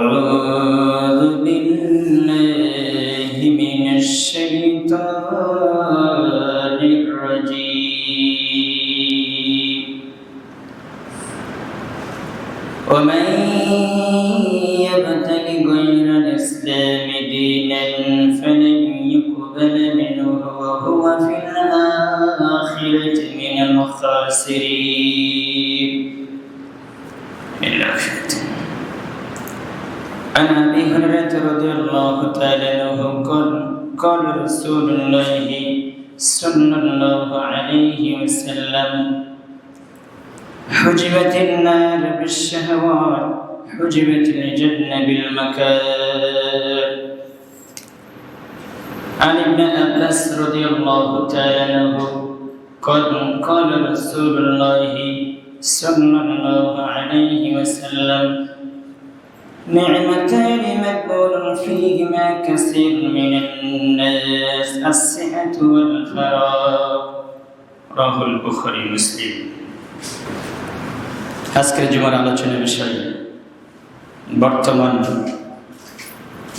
أعوذ بالله من الشيطان الرجيم ومن يبتغ غير الإسلام دينا فلن يقبل منه وهو في الآخرة من الخاسرين. عن أبي هريرة رضي الله تعالى عنه قال رسول الله صلى الله عليه وسلم حجبت النار بالشهوات حجبت الجنة بالمكاره. عن ابن عباس رضي الله تعالى عنه قال رسول الله صلى الله عليه وسلم نعمتان مغبون فيهما كثير من الناس الصحة والفراغ. رواه البخاري مسلم. আজকের জুমার আলোচনার বিষয় বর্তমান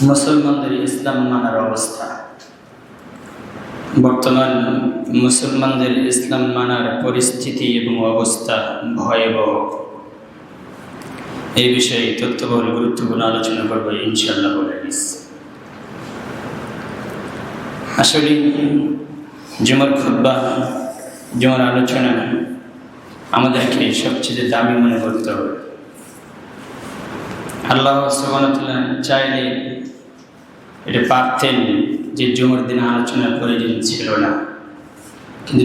মুসলমানদের ইসলাম মানার অবস্থা। বর্তমান মুসলমানদের ইসলাম মানার পরিস্থিতি এবং অবস্থা ভয়াবহ। এই বিষয়ে তথ্যবহুল গুরুত্বপূর্ণ আলোচনা করব ইনশাআল্লাহ। আসলে জুমার খুতবা, জুমার আলোচনা আমাদেরকে সবচেয়ে দামি মনে করতে হবে। আল্লাহ সুবহানাহু ওয়া তাআলা চাইলে এটা পারতেন যে জুমার দিনে আলোচনার প্রয়োজন ছিল না, কিন্তু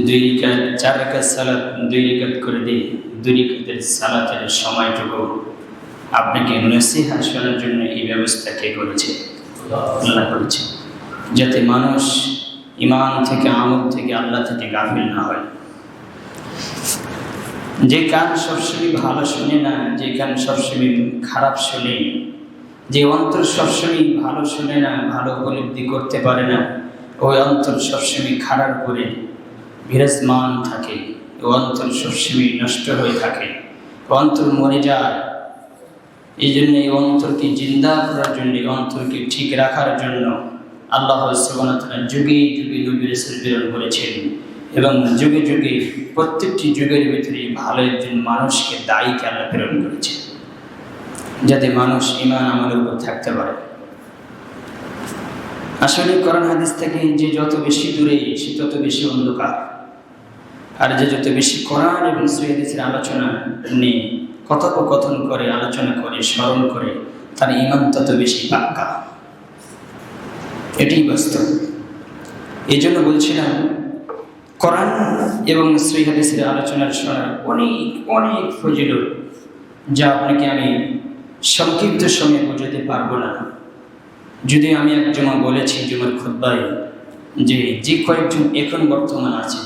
4 রাকাত সালাত 2 রাকাত করে দিয়ে 2 রাকাতের সালাতের সময়টুকু আপনাকে নসিহত শোনার জন্য এই ব্যবস্থা কে করেছে? আল্লাহ করেছে, যাতে মানুষ ঈমান থেকে, আমল থেকে, আল্লাহ থেকে গাফিল না হয়। যে কান সবসময় ভালো শুনে না, যে কান সবসময় খারাপ শুনে, যে অন্তর সবসময় ভালো শুনে না, ভালো উপলব্ধি করতে পারে না, ওই অন্তর সবসময় খারাপ করে বিরাজমান থাকে, ওই অন্তর সবসময় নষ্ট হয়ে থাকে, অন্তর মরে যায়। এই জন্য এই অন্তরকে জিন্দা করার জন্য, অন্তরকে ঠিক রাখার জন্য আল্লাহ সুবহানাহু ওয়া তাআলা যুগে যুগে নবী রাসূল প্রেরণ করেছেন, এবং যুগে যুগে প্রত্যেকটি যুগের ভিতরে ভালো একজন মানুষকে, দায়ীকে আল্লাহ প্রেরণ করেছেন, যাতে মানুষ ঈমান আমলের উপর থাকতে পারে। আসলে কোরআন হাদিস থেকে যে যত বেশি দূরে, সে তত বেশি অন্ধকার। আর যে যত বেশি কোরআন এবং সহিহ হাদিসের আলোচনা নিয়ে কথোপকথন করে, আলোচনা করে, স্মরণ করে, তার ঈমান তত বেশি পাক্কা। এটাই বাস্তব। এই জন্য বলছিলাম, কোরআন এবং সহিহ হাদিসের আলোচনার শোনার অনেক অনেক ফজিলত, যা আপনাকে আমি সংক্ষিপ্ত সময়ে বোঝাতে পারবো না। যদি আমি এক জমা বলেছি জুমার খুতবায় যে কয়েকজন এখন বর্তমান আছে,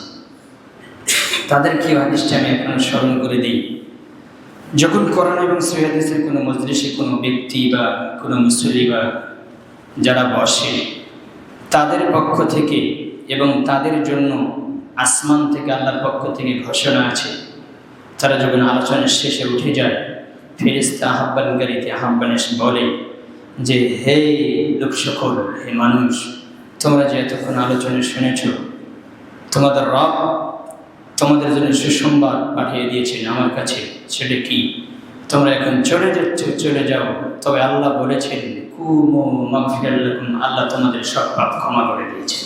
তাদেরকে হাদিসটা আমি এখন স্মরণ করে দিই। যখন কোরআন এবং সহিহ হাদিসের কোনো মজলিসে কোনো ব্যক্তি বা কোনো মুসল্লি বা যারা বসে, তাদের পক্ষ থেকে এবং তাদের জন্য আসমান থেকে, আল্লাহর পক্ষ থেকে ঘোষণা আছে। তারা যখন আলোচনার শেষে উঠে যায়, ফেরেশতা আহ্বানকারীতে আহ্বান এসে বলে যে, হে লোক সকল, হে মানুষ, তোমরা যে এতক্ষণ আলোচনা শুনেছ, তোমাদের রব তোমাদের জন্য সুসংবাদ পাঠিয়ে দিয়েছেন আমার কাছে। সেটা কি? তোমরা এখন চলে যাচ্ছ, চলে যাও, তবে আল্লাহ বলেছেন কুমু মাগফিরাল লাকুম, আল্লাহ তোমাদের সব পাপ ক্ষমা করে দিয়েছেন।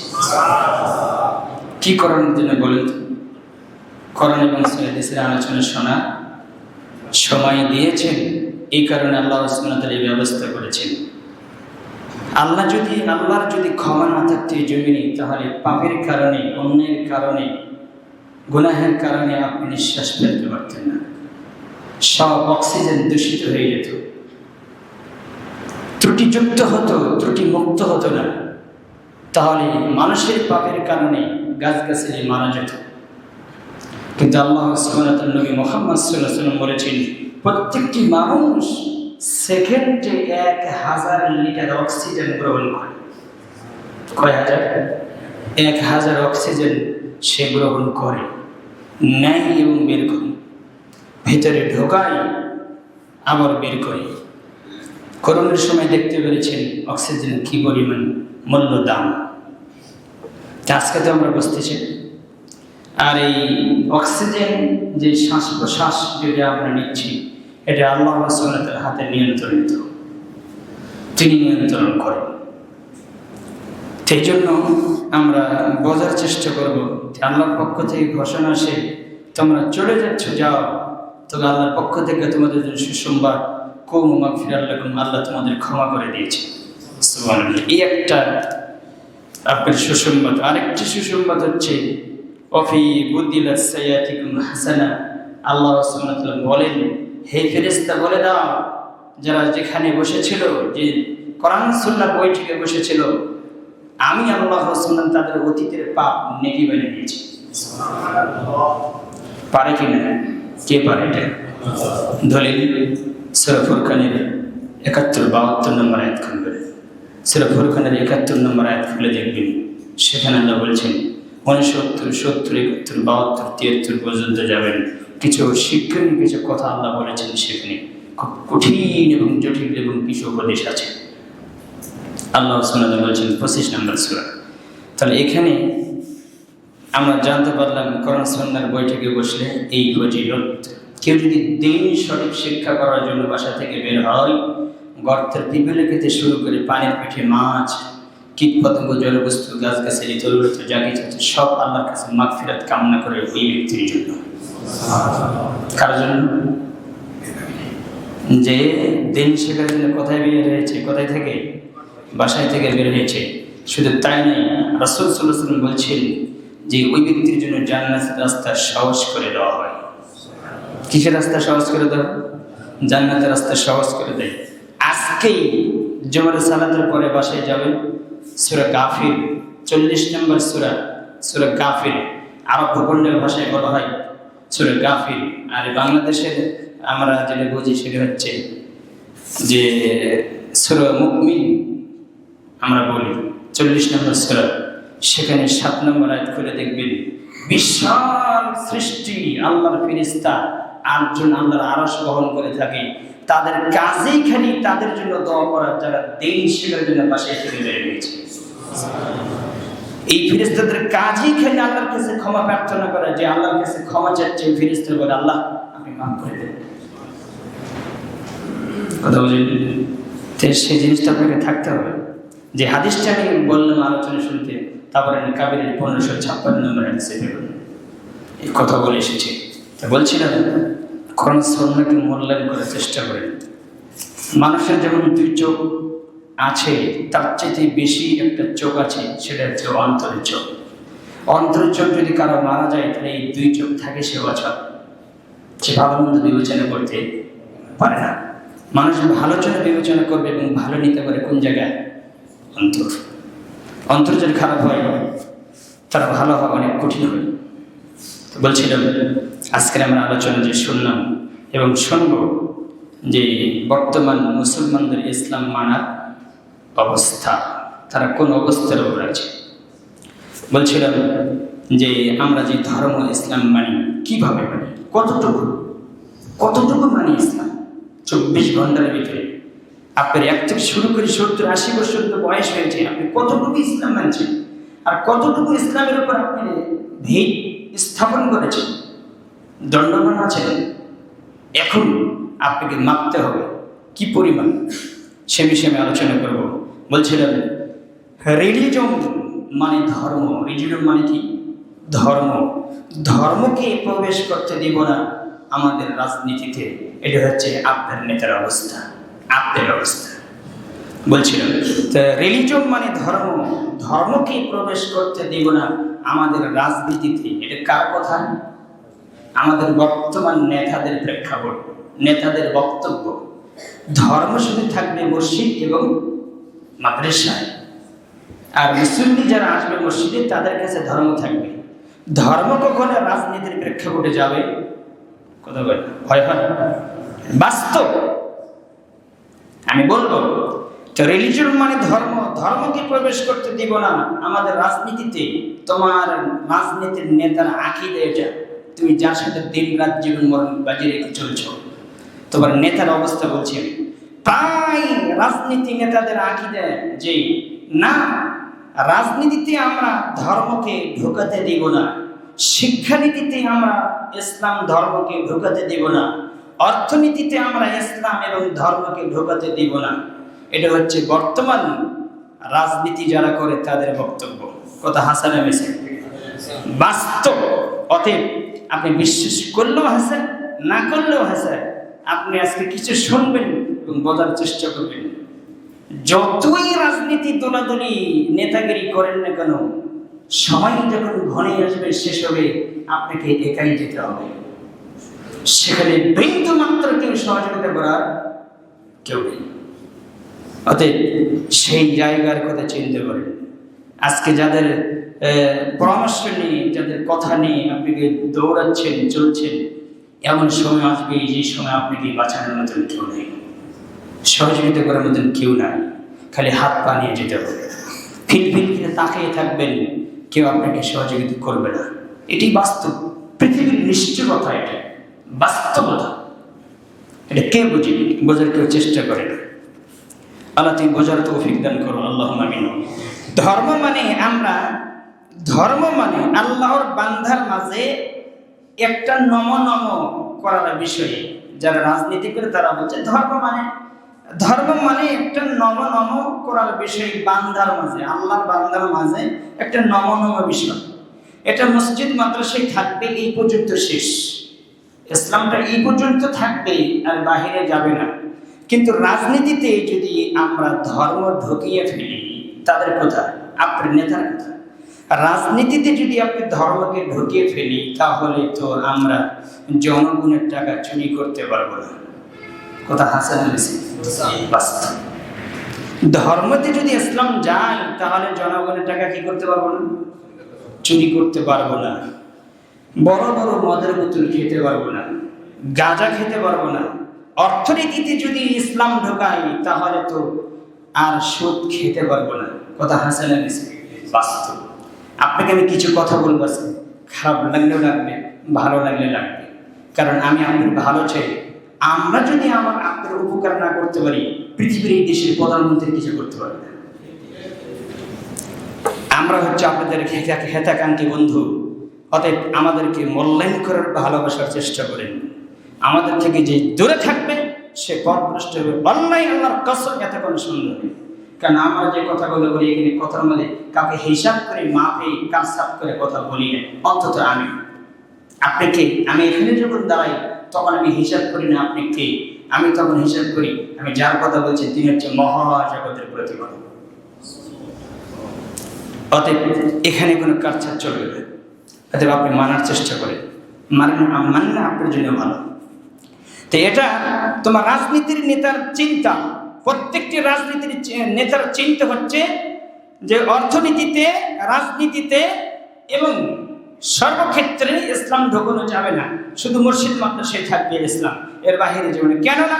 কি করানোর জন্য বলেন? কোরআন এবং সহিহ হাদিসের আলোচনা শোনা সময় দিয়েছেন। এই কারণে আল্লাহ সুবহানাহু ওয়া তাআলা এই ব্যবস্থা করেছেন। আল্লাহর যদি ক্ষমা না থাকতো এই জমিনে, তাহলে পাপের কারণে, অন্যের কারণে, গুনাহের কারণে আপনি নিঃশ্বাস ফেলতে পারতেন না। সব অক্সিজেন দূষিত হয়ে যেত, ত্রুটিযুক্ত হতো, ত্রুটি মুক্ত হতো না। তাহলে মানুষের পাপের কারণে গাছগাছালি মারা যেত। কিন্তু আল্লাহ সুবহানাহু ওয়া তাআলা নবী মুহাম্মদ সাল্লাল্লাহু আলাইহি ওয়াসাল্লাম বলেছেন, প্রত্যেকটি মানুষ সেকেন্ডে 1000 লিটার অক্সিজেন গ্রহণ করে। কয় হাজার? 1000 অক্সিজেন সে গ্রহণ করে, নেয় এবং বের করে, ভিতরে ঢোকায়, আবার বের করে। করোনার সময় দেখতে পেরেছেন অক্সিজেন কি পরিমাণ মূল্য দাম, আজকে তো আমরা বুঝতেছি। আর এই অক্সিজেন যে শ্বাস প্রশ্বাস যেটা আমরা নিচ্ছি, এটা আল্লাহ সুবহানাহু হাতে নিয়ন্ত্রিত, তিনি নিয়ন্ত্রণ করেন। সেই জন্য আমরা বোঝার চেষ্টা করব যে আল্লাহর পক্ষ থেকে ঘোষণা আসে তোমরা চলে যাচ্ছ, যাও, তবে আল্লাহর পক্ষ থেকে তোমাদের জন্য সুসংবাদ, কুমু মাগফিরাত লাকুম, আল্লাহ তোমাদের ক্ষমা করে দিয়েছে। সুবহানাল্লাহ। এই একটা আপনার সুসংবাদ। আরেকটি সুসংবাদ হচ্ছে অফি বুদ্দিলাত সাইয়াতিকুম হাসানা, আল্লাহ সুবহানাহু ওয়া তাআলা বলেন, হে ফেরেশতা বলে দাও, যারা যেখানে বসেছিল, যে কোরআন সুন্নাহর বৈঠকে বসেছিল, আমি আল্লাহ সুবহানাহু ওয়া তাআলা তাদের অতীতের পাপ নেকি বানিয়ে দিয়েছি। পারে কি না? কে পারে এটা? দলিল সূরা ফুরকানের ৭১-৭২ নম্বর আয়াত খুলবেন। সূরা ফুরকানের ৭১ নম্বর আয়াত খুলে দেখবেন, সেখানে আল্লাহ বলছেন ৬৯, ৭০, ৭১, ৭২, ৭৩ পর্যন্ত যাবেন। কিছু শিক্ষণীয় কিছু কথা আল্লাহ বলেছেন সেখানে, খুব কঠিন এবং জটিল এবং কিছু উপদেশ আছে। আল্লাহ সুবহানাহু ওয়া তাআলা বলছেন ২৫ নম্বর সূরা। তাহলে এখানে আমরা জানতে পারলাম কোরআন সুন্নাহর বৈঠকে বসলে এই ফজিলত। কেউ যদি দিন সঠিক শিক্ষা করার জন্য বাসা থেকে বের হয়, গর্তের পিঁপড়ে খেতে শুরু করে পানির পিঠে মাছ, কীট পতঙ্গ, জলবস্তু, গাছগাছালি, তরুলতা, যা কিছু আছে সব আল্লাহর কাছে মাগফিরাত কামনা করে ওই ব্যক্তির জন্য। কার জন্য? যে দিন শেখার জন্য কোথায় বের হয়েছে, কোথায় থেকে? বাসায় থেকে বের হয়েছে। শুধু তাই নয়, রাসূল সাল্লাল্লাহু আলাইহি ওয়াসাল্লাম বলছেন যে ওই ব্যক্তির জন্য জান্নাতের রাস্তা সহজ করে দেওয়া হয়। কিসের রাস্তা সহজ করে দেওয়া? জান্নাতের রাস্তা সহজ করে দেয়। আজকেই জোহরের সালাতের পরে বাসায় যাবেন, সূরা গাফির ৪০ নম্বর সূরা, সূরা গাফির আরব ভূখণ্ডের ভাষায় বলা হয় সূরা গাফির। আর বাংলাদেশের আমরা যেটা বুঝি সেটা হচ্ছে যে সূরা মুমিন আমরা বলি, ৪০ নম্বর সূরা। সেখানে ৭ নম্বর আয়াত খুলে দেখবেন, বিশাল সৃষ্টি আল্লাহর ফেরেশতা ৮ জন আল্লাহর আরশ বহন করে থাকে, তাদের কাজেই খালি তাদের জন্য দোয়া করা, যারা দিন শেখার জন্য বাসায় থেকে বের হয়েছে। এই ফেরেশতাদের কাজেই খালি আল্লাহর কাছে ক্ষমা প্রার্থনা করা, যে আল্লাহর কাছে ক্ষমা চাচ্ছে, ফেরেশতা বলে আল্লাহ আপনি মাফ করে দেন। কথা বলেন, সেই জিনিসটা আপনাকে থাকতে হবে। যে হাদিসটা আমি বললাম আলোচনা শুনতে, তারপরে কাবিরের ১৫৫৬ নম্বর হাদিসে এই কথা বলে এসেছে। তা বলছিলাম কোরআন সুন্নাহকে মূল্যায়ন করার চেষ্টা করেন। মানুষের যেমন ২ চোখ আছে, তার চাইতে বেশি একটা চোখ আছে, সেটা হচ্ছে অন্তরের চোখ। অন্তরের চোখ যদি কারো মারা যায়, তাহলে এই ২ চোখ থাকে, সে অচল, সে ভালো মন্দ বিবেচনা করতে পারে না। মানুষ ভালো জন্য বিবেচনা করবে এবং ভালো নিতে পারে কোন জায়গায়? অন্তর। অন্তর যদি খারাপ হয়, তার ভালো হওয়া অনেক কঠিন হয়। তো বলছিলাম আজকের আমরা আলোচনা যে শুনলাম এবং শুনব, যে বর্তমান মুসলমানদের ইসলাম মানার অবস্থা, তারা কোন অবস্থার উপর আছে। বলছিলাম যে আমরা যে ধর্ম ইসলাম মানি, কিভাবে মানি, কতটুকু মানি ইসলাম। ২৪ ঘন্টার ভিতরে আপনার ১ থেকে শুরু করে ৭০-৮০ বছর তো বয়স হয়েছে, আপনি কতটুকু ইসলাম মানছেন, আর কতটুকু ইসলামের উপর আপনি ভিত স্থাপন করেছেন, দণ্ডমান আছেন। এখন আপনাকে মাপতে হবে কি পরিমাণ, সে বিষয়ে আমি আলোচনা করব। বলছিলাম রিলিজন মানে ধর্ম। রিলিজন মানে কি? ধর্ম। ধর্মকে প্রবেশ করতে দিব না আমাদের রাজনীতিতে। এটা হচ্ছে আপনার নেতার অবস্থা, আপনার অবস্থা। বলছিলাম রিলিজন মানে ধর্ম, ধর্মকে প্রবেশ করতে দিব না আমাদের রাজনীতিতে। এটা কার কথা? আমাদের বর্তমান নেতাদের প্রেক্ষাপট, নেতাদের বক্তব্য। ধর্ম শুধু থাকবে মসজিদ এবং মাদ্রাসায়, আর মুসল্লি যারা আসবে মসজিদে, তাদের কাছে ধর্ম থাকবে। ধর্ম কখনো রাজনীতির প্রেক্ষাপটে যাবে? কথা বলে হয় হয় বাস্তব আমি বলবো। তো রিলিজন মানে ধর্ম, ধর্মকে প্রবেশ করতে দিব না আমাদের রাজনীতিতে। তোমার রাজনীতির নেতার আকীদা এটা, তুমি যার সাথে দিন রাত জীবন মরণ বাজি রেখে চলছ, তোমার নেতার অবস্থা বলছি আমি। প্রায় রাজনীতি নেতাদের আকীদা যে না, রাজনীতিতে আমরা ধর্মকে ঢোকাতে দিব না, শিক্ষানীতিতে আমরা ইসলাম ধর্মকে ঢোকাতে দিব না, অর্থনীতিতে আমরা ইসলাম এবং ধর্মকে ঢোকাতে দিব না। এটা হচ্ছে বর্তমান রাজনীতি যারা করে তাদের বক্তব্য। কথা হাসান মিসেন বাস্তব। অতএব আপনি বিশ্বাস করলেও হাসান, না করলেও হাসান, আপনি আজকে কিছু শুনবেন এবং বোঝার চেষ্টা করবেন। যতই রাজনীতি দোলাদলি নেতাগিরি করেন না কেন, সময় যখন ঘনিয়ে আসবে, শেষ হবে, আপনাকে একাই যেতে হবে। সেখানে বিন্দু মাত্র কেউ সহযোগিতা করার কেউ নেই। অতএব সেই জায়গার কথা চিন্তা করেন। আজকে যাদের পরামর্শ নিয়ে, যাদের কথা নিয়ে আপনি দৌড়াচ্ছেন, চলছেন, এমন সময় আসবে যে সময় আপনাকে বাঁচানোর মতন কেউ নেই, সহযোগিতা করার মতন কেউ নাই। খালি হাত পা নিয়ে যেতে হবে। ফিলফিল করে তাকিয়ে থাকবেন, কেউ আপনাকে সহযোগিতা করবে না। এটি বাস্তব, পৃথিবীর নিশ্চয়তা, এটা বাস্তবতা। এটা কে বুঝে? বোঝার কেউ চেষ্টা করে না। আল্লাহ তুমি বোঝার তৌফিক দান করো, আল্লাহুম্মা আমিন। ধর্ম মানে আল্লাহর বান্দার মাঝে একটা নম করার বিষয়ে যারা রাজনীতি করে তারা বলছে ধর্ম মানে একটা নম করার বিষয় বান্দার মাঝে, আল্লাহর বান্দার মাঝে একটা নম বিষয়। এটা মসজিদ মাদ্রাসায় থাকবে, এই পর্যন্ত শেষ। ইসলামটা এই পর্যন্ত থাকবে, আর বাহিরে যাবে না। কিন্তু রাজনীতিতে যদি আমরা ধর্ম ঢুকিয়ে ফেলি, তাদের কথা, আপনার নেতার কথা, রাজনীতিতে যদি আপনি ধর্মকে ঢুকিয়ে ফেলি, তাহলে তো আমরা জনগণের টাকা চুরি করতে পারবো না। কথা হাসান বাস্তব। ধর্মতে যদি ইসলাম যায়, তাহলে জনগণের টাকা কি করতে পারবো না? চুরি করতে পারবো না। বড় বড় মদের বোতল খেতে পারবো না, গাঁজা খেতে পারবো না। অর্থনীতিতে যদি ইসলাম ঢোকাই, তাহলে তো আর সুদ খেতে পারবো না। কথা হাসান বাস্তব। আপনাকে আমি কিছু কথা বলবো, খারাপ লাগলেও লাগবে, ভালো লাগলে লাগবে, কারণ আমি আপনার ভালো চাই। আমরা যদি আপনার উপকার না করতে পারি, পৃথিবীর এই দেশের প্রধানমন্ত্রী কিছু করতে পারবে না। আমরা হচ্ছে আপনাদের হেতাকাঙ্ক্ষী বন্ধু। অতএব আমাদেরকে মূল্যায়ন করার, ভালোবাসার চেষ্টা করেন। আমাদের থেকে যে দূরে থাকবে সে পথভ্রষ্ট হবে। অন্যায় আল্লাহর কসম, এত কোনো সুন্দর। কারণ আমরা যে কথাগুলো বলি, এখানে কথার মধ্যে কাউকে হিসাব করে, মাপে, কাজ করে কথা বলি না। অন্তত আপনি কে? আমি এখানে যখন দাঁড়াই, তখন আমি হিসাব করি না আপনি কে। আমি তখন হিসাব করি, আমি যার কথা বলছি তিনি হচ্ছে মহাজগতের প্রতিপালক। অতএব এখানে কোনো কাটছাট চলবে না। অতএব আপনি মানার চেষ্টা করেন, মানলে আপনার জন্য ভালো। তো এটা তোমার রাজনীতির নেতার চিন্তা। প্রত্যেকটি রাজনীতির নেতার চিন্তা হচ্ছে যে অর্থনীতিতে, রাজনীতিতে এবং সর্বক্ষেত্রে ইসলাম ঢোকানো যাবে না। শুধু মসজিদ মাদ্রাসায় থাকবে ইসলাম, এর বাহিরে যাবে না। কেননা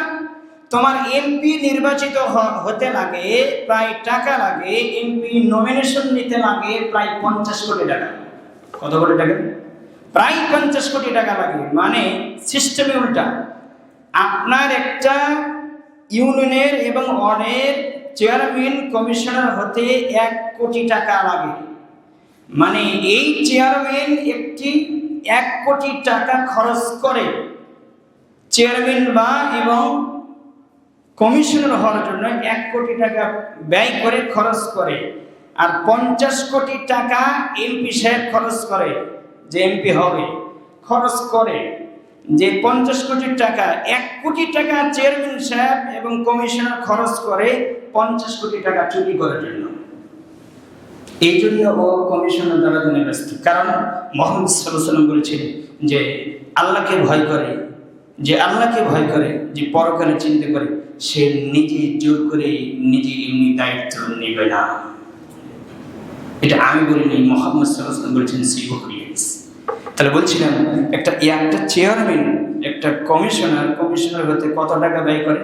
তোমার এমপি নির্বাচিত হতে লাগে প্রায় টাকা লাগে, এমপি নমিনেশন নিতে লাগে প্রায় 50 কোটি টাকা। কত কোটি টাকা? প্রায় 50 কোটি টাকা লাগে। মানে সিস্টেমে উল্টা। আপনার একটা ইউনিয়নের এবং ওয়ার্ডের চেয়ারম্যান, কমিশনার হতে 1 কোটি টাকা লাগে। মানে এই চেয়ারম্যান 1 কোটি টাকা খরচ করে চেয়ারম্যান বা এবং কমিশনার হওয়ার জন্য 1 কোটি টাকা ব্যয় করে, খরচ করে। আর 50 কোটি টাকা এমপি সাহেব খরচ করে, যে এমপি হবে খরচ করে। যে 50 কোটি টাকা, 1 কোটি টাকা চেয়ারম্যান সাহেব এবং কমিশনার খরচ করে 50 কোটি টাকা চুরি করার জন্য। এই জন্য ও কমিশনার দ্বারা ব্যস্ত। কারণ মুহাম্মদ সাল্লাল্লাহু আলাইহি ওয়াসাল্লাম বলেছেন যে আল্লাহকে ভয় করে, যে পরকালে চিন্তা করে, সে নিজে জোর করে নিজে এমনি দায়িত্ব নেবে না। এটা আমি বলিনি, মুহাম্মদ সাল্লাল্লাহু আলাইহি ওয়াসাল্লাম বলেছেন। তাহলে বলছিলাম, একটা চেয়ারম্যান, একটা কমিশনার হতে কত টাকা ব্যয় করে?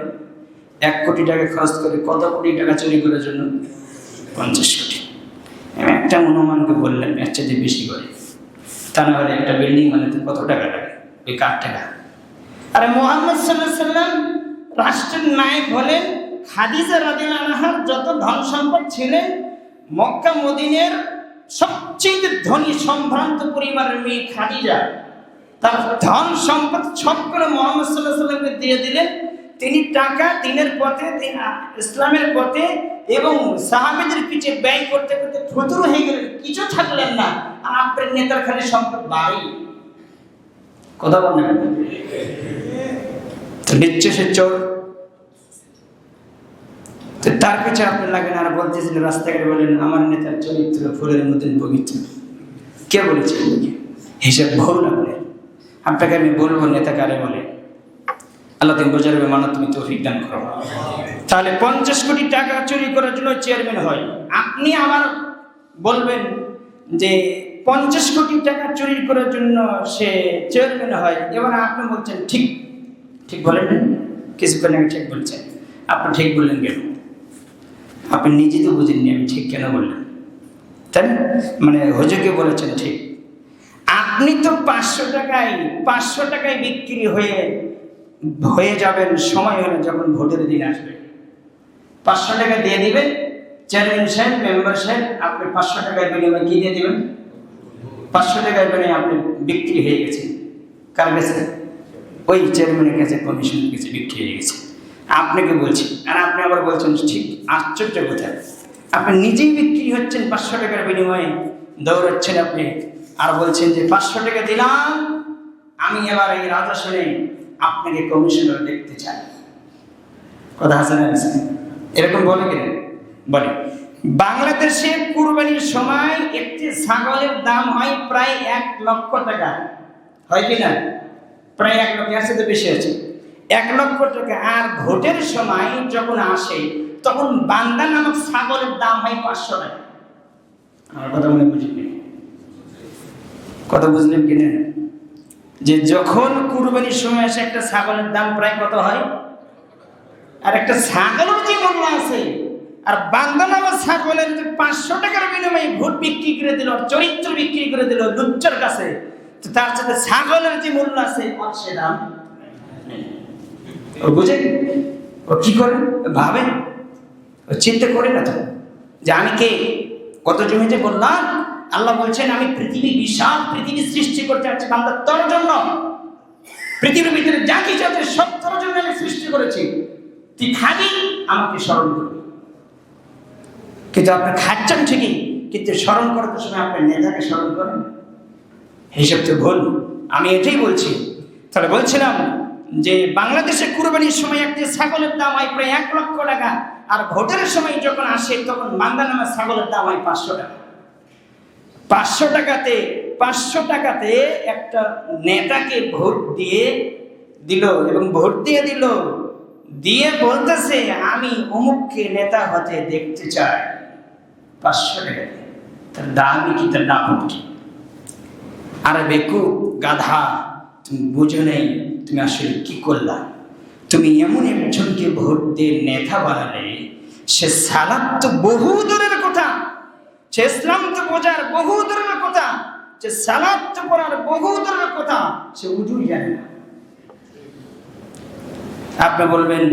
1 কোটি টাকা খরচ করে। কত কোটি টাকা চুরি করার জন্য? 50 কোটি। আমি একটা অনুমানকে বললাম, এর চেয়ে বেশি করে। তা না হলে একটা বিল্ডিং বানাতে কত টাকা লাগে? ওই কার টাকা? আরে মুহাম্মদ সাল্লাল্লাহু আলাইহি ওয়াসাল্লাম রাষ্ট্রের নায়ক হলেন, খাদিজা রাদিয়াল্লাহু আনহার যত ধন সম্পদ ছিলেন, মক্কা মদিনের সবচেয়ে ধনী সম্ভ্রান্ত পরিবারের মেয়ে খাদিজা তার ধন সম্পদ সবগুলো মুহাম্মদ সাল্লাল্লাহু আলাইহি ওয়াসাল্লামকে দিয়ে দিলেন। তিনি টাকা দিনের পথে, ইসলামের পথে এবং সাহাবীদের পিছে ব্যয় করতে করতে ফতুর হয়ে গেলেন, কিছু থাকলেন না। আর আপনার নেতার খালি সম্পদ বাড়ি, কথা বলেন তো নিচ্ছে সে চোর, তার পিছে আপনি লাগেন আর বলতেছেন রাস্তাঘাটে বলেন আমার নেতার চরিত্র ফুলের মতন পবিত্র। কে বলেছে? হিসাব ভুল আপনি। আপনাকে আমি বলবো নেতা কারে বলে। আল্লাহ তুমি বোঝাবে মানা, তুমি তৌফিক দান করো। তাহলে 50 কোটি টাকা চুরি করার জন্য চেয়ারম্যান হয়, আপনি আবার বলবেন যে 50 কোটি টাকা চুরি করার জন্য সে চেয়ারম্যান হয়। এবার আপনি বলছেন ঠিক ঠিক বলেন না, কিছুক্ষণ আগে ঠিক বলছেন। আপনি ঠিক বললেন কেন? আপনি নিজে তো বুঝেননি আমি ঠিক কেন বললেন, তাই না? মানে হুজুরকে বলেছেন ঠিক। আপনি তো 500 টাকায় বিক্রি হয়ে যাবেন সময় হলে, যখন ভোটের দিন আসবে 500 টাকা দিয়ে দিবেন চেয়ারম্যান সাহেব, মেম্বার সাহেব, আপনি 500 টাকায় বিনিময়ে কি দিয়ে দিবেন? 500 টাকায় বিনিময়ে আপনি বিক্রি হয়ে গেছেন। কার কাছে? ওই চেয়ারম্যানের কাছে, কমিশনের কাছে বিক্রি হয়ে গেছে। আপনাকে বলছি, আর আপনি আবার বলছেন ঠিক। আশ্চর্য কথা, আপনি নিজেই বিক্রি হচ্ছেন 500 টাকার বিনিময়ে, দৌড়াচ্ছেন আপনি আর বলছেন যে 500 টাকা দিলাম, আমি এবার এই রাজা শুনে আপনাকে কমিশনার দেখতে চাই। কথা আছে না? এরকম বলে কিনা? বলে। বাংলাদেশে কুরবানির সময় একটি ছাগলের দাম হয় প্রায় 1 লক্ষ টাকা, হয় কিনা? প্রায় 1 লক্ষ, এর সাথে বেশি আছে, 1 লক্ষ টাকা। আর ভোটের সময় যখন আসে তখন বান্দা নামক ছাগলের দাম হয় 500 টাকা। আমার কথা মনে বুঝলেন? কথা বুঝলেন কিনা? যে যখন কুরবানির সময় আসে একটা ছাগলের দাম প্রায় কত হয়? আর একটা ছাগলের যে মূল্য আছে, আর বান্দা নামক ছাগলের 500 টাকার বিনিময়ে ভোট বিক্রি করে দিল, চরিত্র বিক্রি করে দিল লুচ্চার কাছে, তো তার সাথে ছাগলের যে মূল্য আছে সে দাম ও বুঝে, ও কি করে ভাবে, ও চিন্তা করে না তো যে আমি কে, কত জমিতে বললাম। আল্লাহ বলছেন আমি পৃথিবী, বিশাল পৃথিবী সৃষ্টি করতে যাচ্ছি বান্দা তোর জন্য। পৃথিবীর ভিতরে যা কিছু আছে সব তোর জন্য আমি সৃষ্টি করেছি, তুই খাবি, আমাকে স্মরণ করবি। কিন্তু আপনি খাচ্ছেন ঠিকই, কিন্তু স্মরণ করতে সময় আপনার নেতাকে স্মরণ করেন, হিসেব তো ভুল। আমি এটাই বলছি। তাহলে বলছিলাম যে বাংলাদেশে কুরবানির সময় একটি ছাগলের দাম হয় প্রায় 1 লক্ষ টাকা, আর ভোটের সময় যখন আসে তখন বান্দা নামের ছাগলের দাম হয় 500 টাকা। 500 টাকাতে একটা নেতাকে ভোট দিয়ে দিল, এবং ভোট দিয়ে বলতেছে আমি অমুককে নেতা হতে দেখতে চাই। 500 টাকা, তার দাবি কি, তার নাম কি? আরে বেকু, গাধা, তুমি বুঝো নেই তুমি আসলে কি করলা। তুমি এমন একজনকে ভোট দিয়ে নেতা বানালে, সে সালাত তো বহু দূরের কথা, সে ইসলাম তো বোঝার বহু দূরের কথা, সে সালাত তো পড়ার বহু দূরের কথা, সে উজুই জানে না। আপনি বলবেন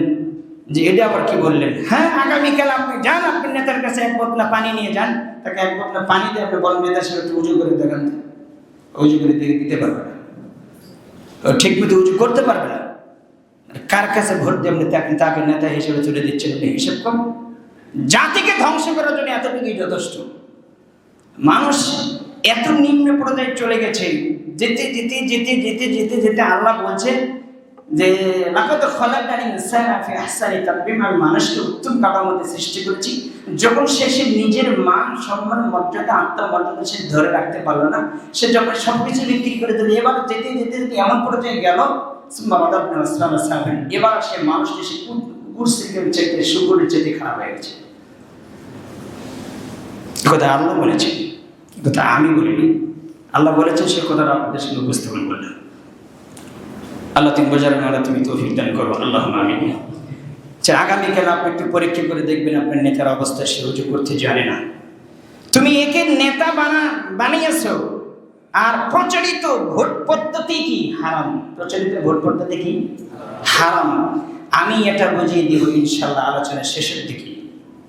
যে এটা আবার কি বললেন? হ্যাঁ, আগামীকাল আপনি যান, আপনার নেতার কাছে 1 বোতলা পানি নিয়ে যান, তাকে 1 বোতলা পানি দিয়ে আপনি বলেন নেতার সাথে উজু করে দেখান। উজু করে দিতে পারবে না, ঠিক মতো উজু করতে পারবে না। কার কাছে ভোট দিয়ে আপনি তাকে নেতা হিসেবে তুলে দিচ্ছেন? হিসেব কম। জাতিকে ধ্বংস করার জন্য এতটুকুই যথেষ্ট। মানুষ এত নিম্ন পর্যায়ে চলে গেছে, যেতে যেতে যেতে যেতে যেতে যেতে আল্লাহ বলছে যে লাকাদ খালাকনাল ইনসানা ফি আহসানি তাকওয়িম, আমি মানুষকে উত্তম কাঠামোতে সৃষ্টি করেছি। যখন সে নিজের মান, সম্মান, মর্যাদা, আত্মমর্যাদা সে ধরে রাখতে পারলো না, সে যখন সবকিছু বিক্রি করে দিল, এবার যেতে যেতে যেতে এমন পর্যায়ে গেল, এবার সে মানুষকে সে কুকুর চেতে, শুকুরের চেতে খারাপ হয়ে গেছে। কথা আল্লাহ বলেছে, কথা আমি বলিনি। আল্লাহ বলেছেন, সে কথাটা আপনাদের সঙ্গে উপস্থাপন করলাম। আল্লাহ তুমি বোঝার, আল্লাহ তুমি তৌফিক দান করো, আল্লাহ আমিন। আগামীকাল আপনি একটু পরীক্ষা করে দেখবেন আপনার নেতার অবস্থা, সে উজু করতে জানে না। তুমি একে নেতা বানিয়েছ, আর প্রচলিত ভোট পদ্ধতি কি? হারাম। প্রচলিত ভোট পদ্ধতি কি? হারাম। আমি এটা বুঝিয়ে দিব ইনশাল্লাহ আলোচনার শেষের দিকে।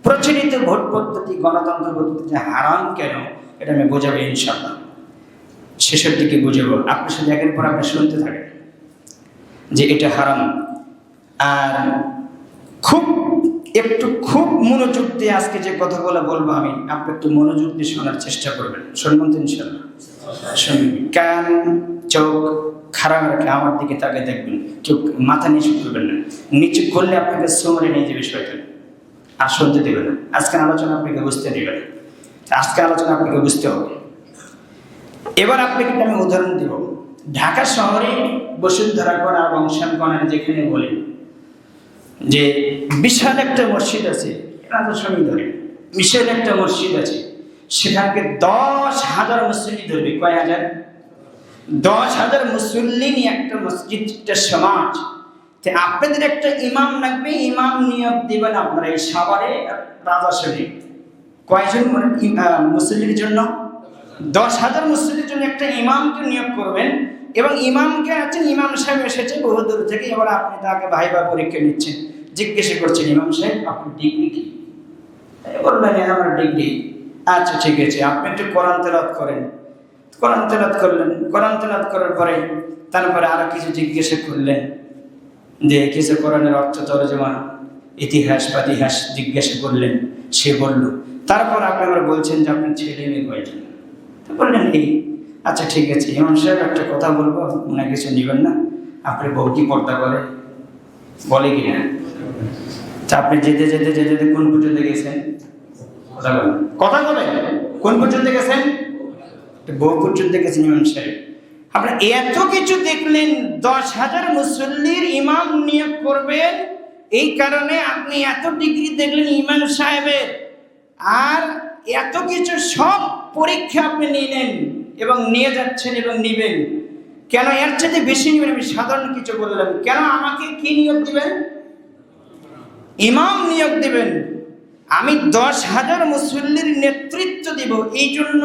প্রচলিত ভোট পদ্ধতি, গণতন্ত্র পদ্ধতি যে হারাম কেন, এটা আমি বোঝাবো ইনশাল্লাহ, শেষের দিকে বুঝাবো। আপনি শুধু একের পর আপনি শুনতে থাকেন যে এটা হারাম। আর খুব মনোযোগ দিয়ে আজকে যে কথাগুলো বলবো আমি, আপনি একটু মনোযোগ দিয়ে শোনার চেষ্টা করবেন। শুনবেন তো ইনশাল্লাহ? শুনবেন, কান চোখ খারাপ রেখে আমার দিকে তাকে দেখবেন, চোখ মাথা নিচু করবেন না, নিচু করলে আপনাকে সমরে নিয়ে যাবে শয়তান, আর শুনতে দেবে না। আজকের আলোচনা আপনাকে বুঝতে দেবে না, আজকের আলোচনা আপনাকে বুঝতে হবে। এবার আপনাকে আমি উদাহরণ দেব। ঢাকা শহরে বসুন্ধরা কণা, বংশান কণা যেখানে বলে যে বিশাল একটা মসজিদ আছে, ধরে বিশাল একটা মসজিদ আছে, সেখানকে 10,000 মুসল্লি ধরবে। কয় হাজার? 10,000 মুসল্লি নিয়ে একটা মসজিদ, একটা সমাজ। আপনাদের একটা ইমাম লাগবে, ইমাম নিয়োগ দিবেন আপনারা এই সাভারে রাজা শরীফ। কয়জন মুসল্লির জন্য? 10,000 মুসল্লির জন্য একটা ইমামকে নিয়োগ করবেন। এবং ইমামকে আছেন, ইমাম সাহেব এসেছে বহু দূর থেকে, এবার আপনি তাকে ভাইবা পরীক্ষা নিচ্ছেন, জিজ্ঞেস করছেন, ইমাম সাহেব আপনার ডিগ্রি কি? বললেন আমার ডিগ্রি। আচ্ছা ঠিক আছে, আপনি একটু কোরআন তেলাওয়াত করেন। কোরআন তেলাওয়াত করলেন, কোরআন তেলাওয়াত করার পরে তারপরে আরো কিছু জিজ্ঞাসা করলেন, যে কিছু কোরআনের অর্থ তরজমা, ইতিহাস পাতিহাস জিজ্ঞাসা করলেন, সে বলল। তারপর আপনি আবার বলছেন যে আপনার ছেলে মেয়ে কয়জন? তো বললেন এই। আচ্ছা ঠিক আছে ইমাম সাহেব, একটা কথা বলবো, মনে কিছু নেবেন না, আপনার বউ কি পর্দা করে? বলে কি না? তা আপনি যেতে যেতে যেতে যেতে কোন পর্যন্ত গেছেন? কথা বলে কোন পর্যন্ত গেছেন? বউ পর্যন্ত গেছেন ইমাম সাহেব। আপনার এত কিছু দেখলেন, 10,000 মুসল্লির ইমাম নিয়োগ করবেন, এই কারণে আপনি এত ডিগ্রি দেখলেন ইমাম সাহেবের, আর এত কিছু সব পরীক্ষা আপনি নিলেন এবং নিয়ে যাচ্ছেন এবং নিবেন। কেন? এর চেয়ে বেশি নিবেন। আমি সাধারণ কিছু বললাম, কেন আমাকে কি নিয়োগ দিবেন? ইমাম নিয়োগ দিবেন। আমি 10,000 মুসল্লির নেতৃত্ব দিব, এই জন্য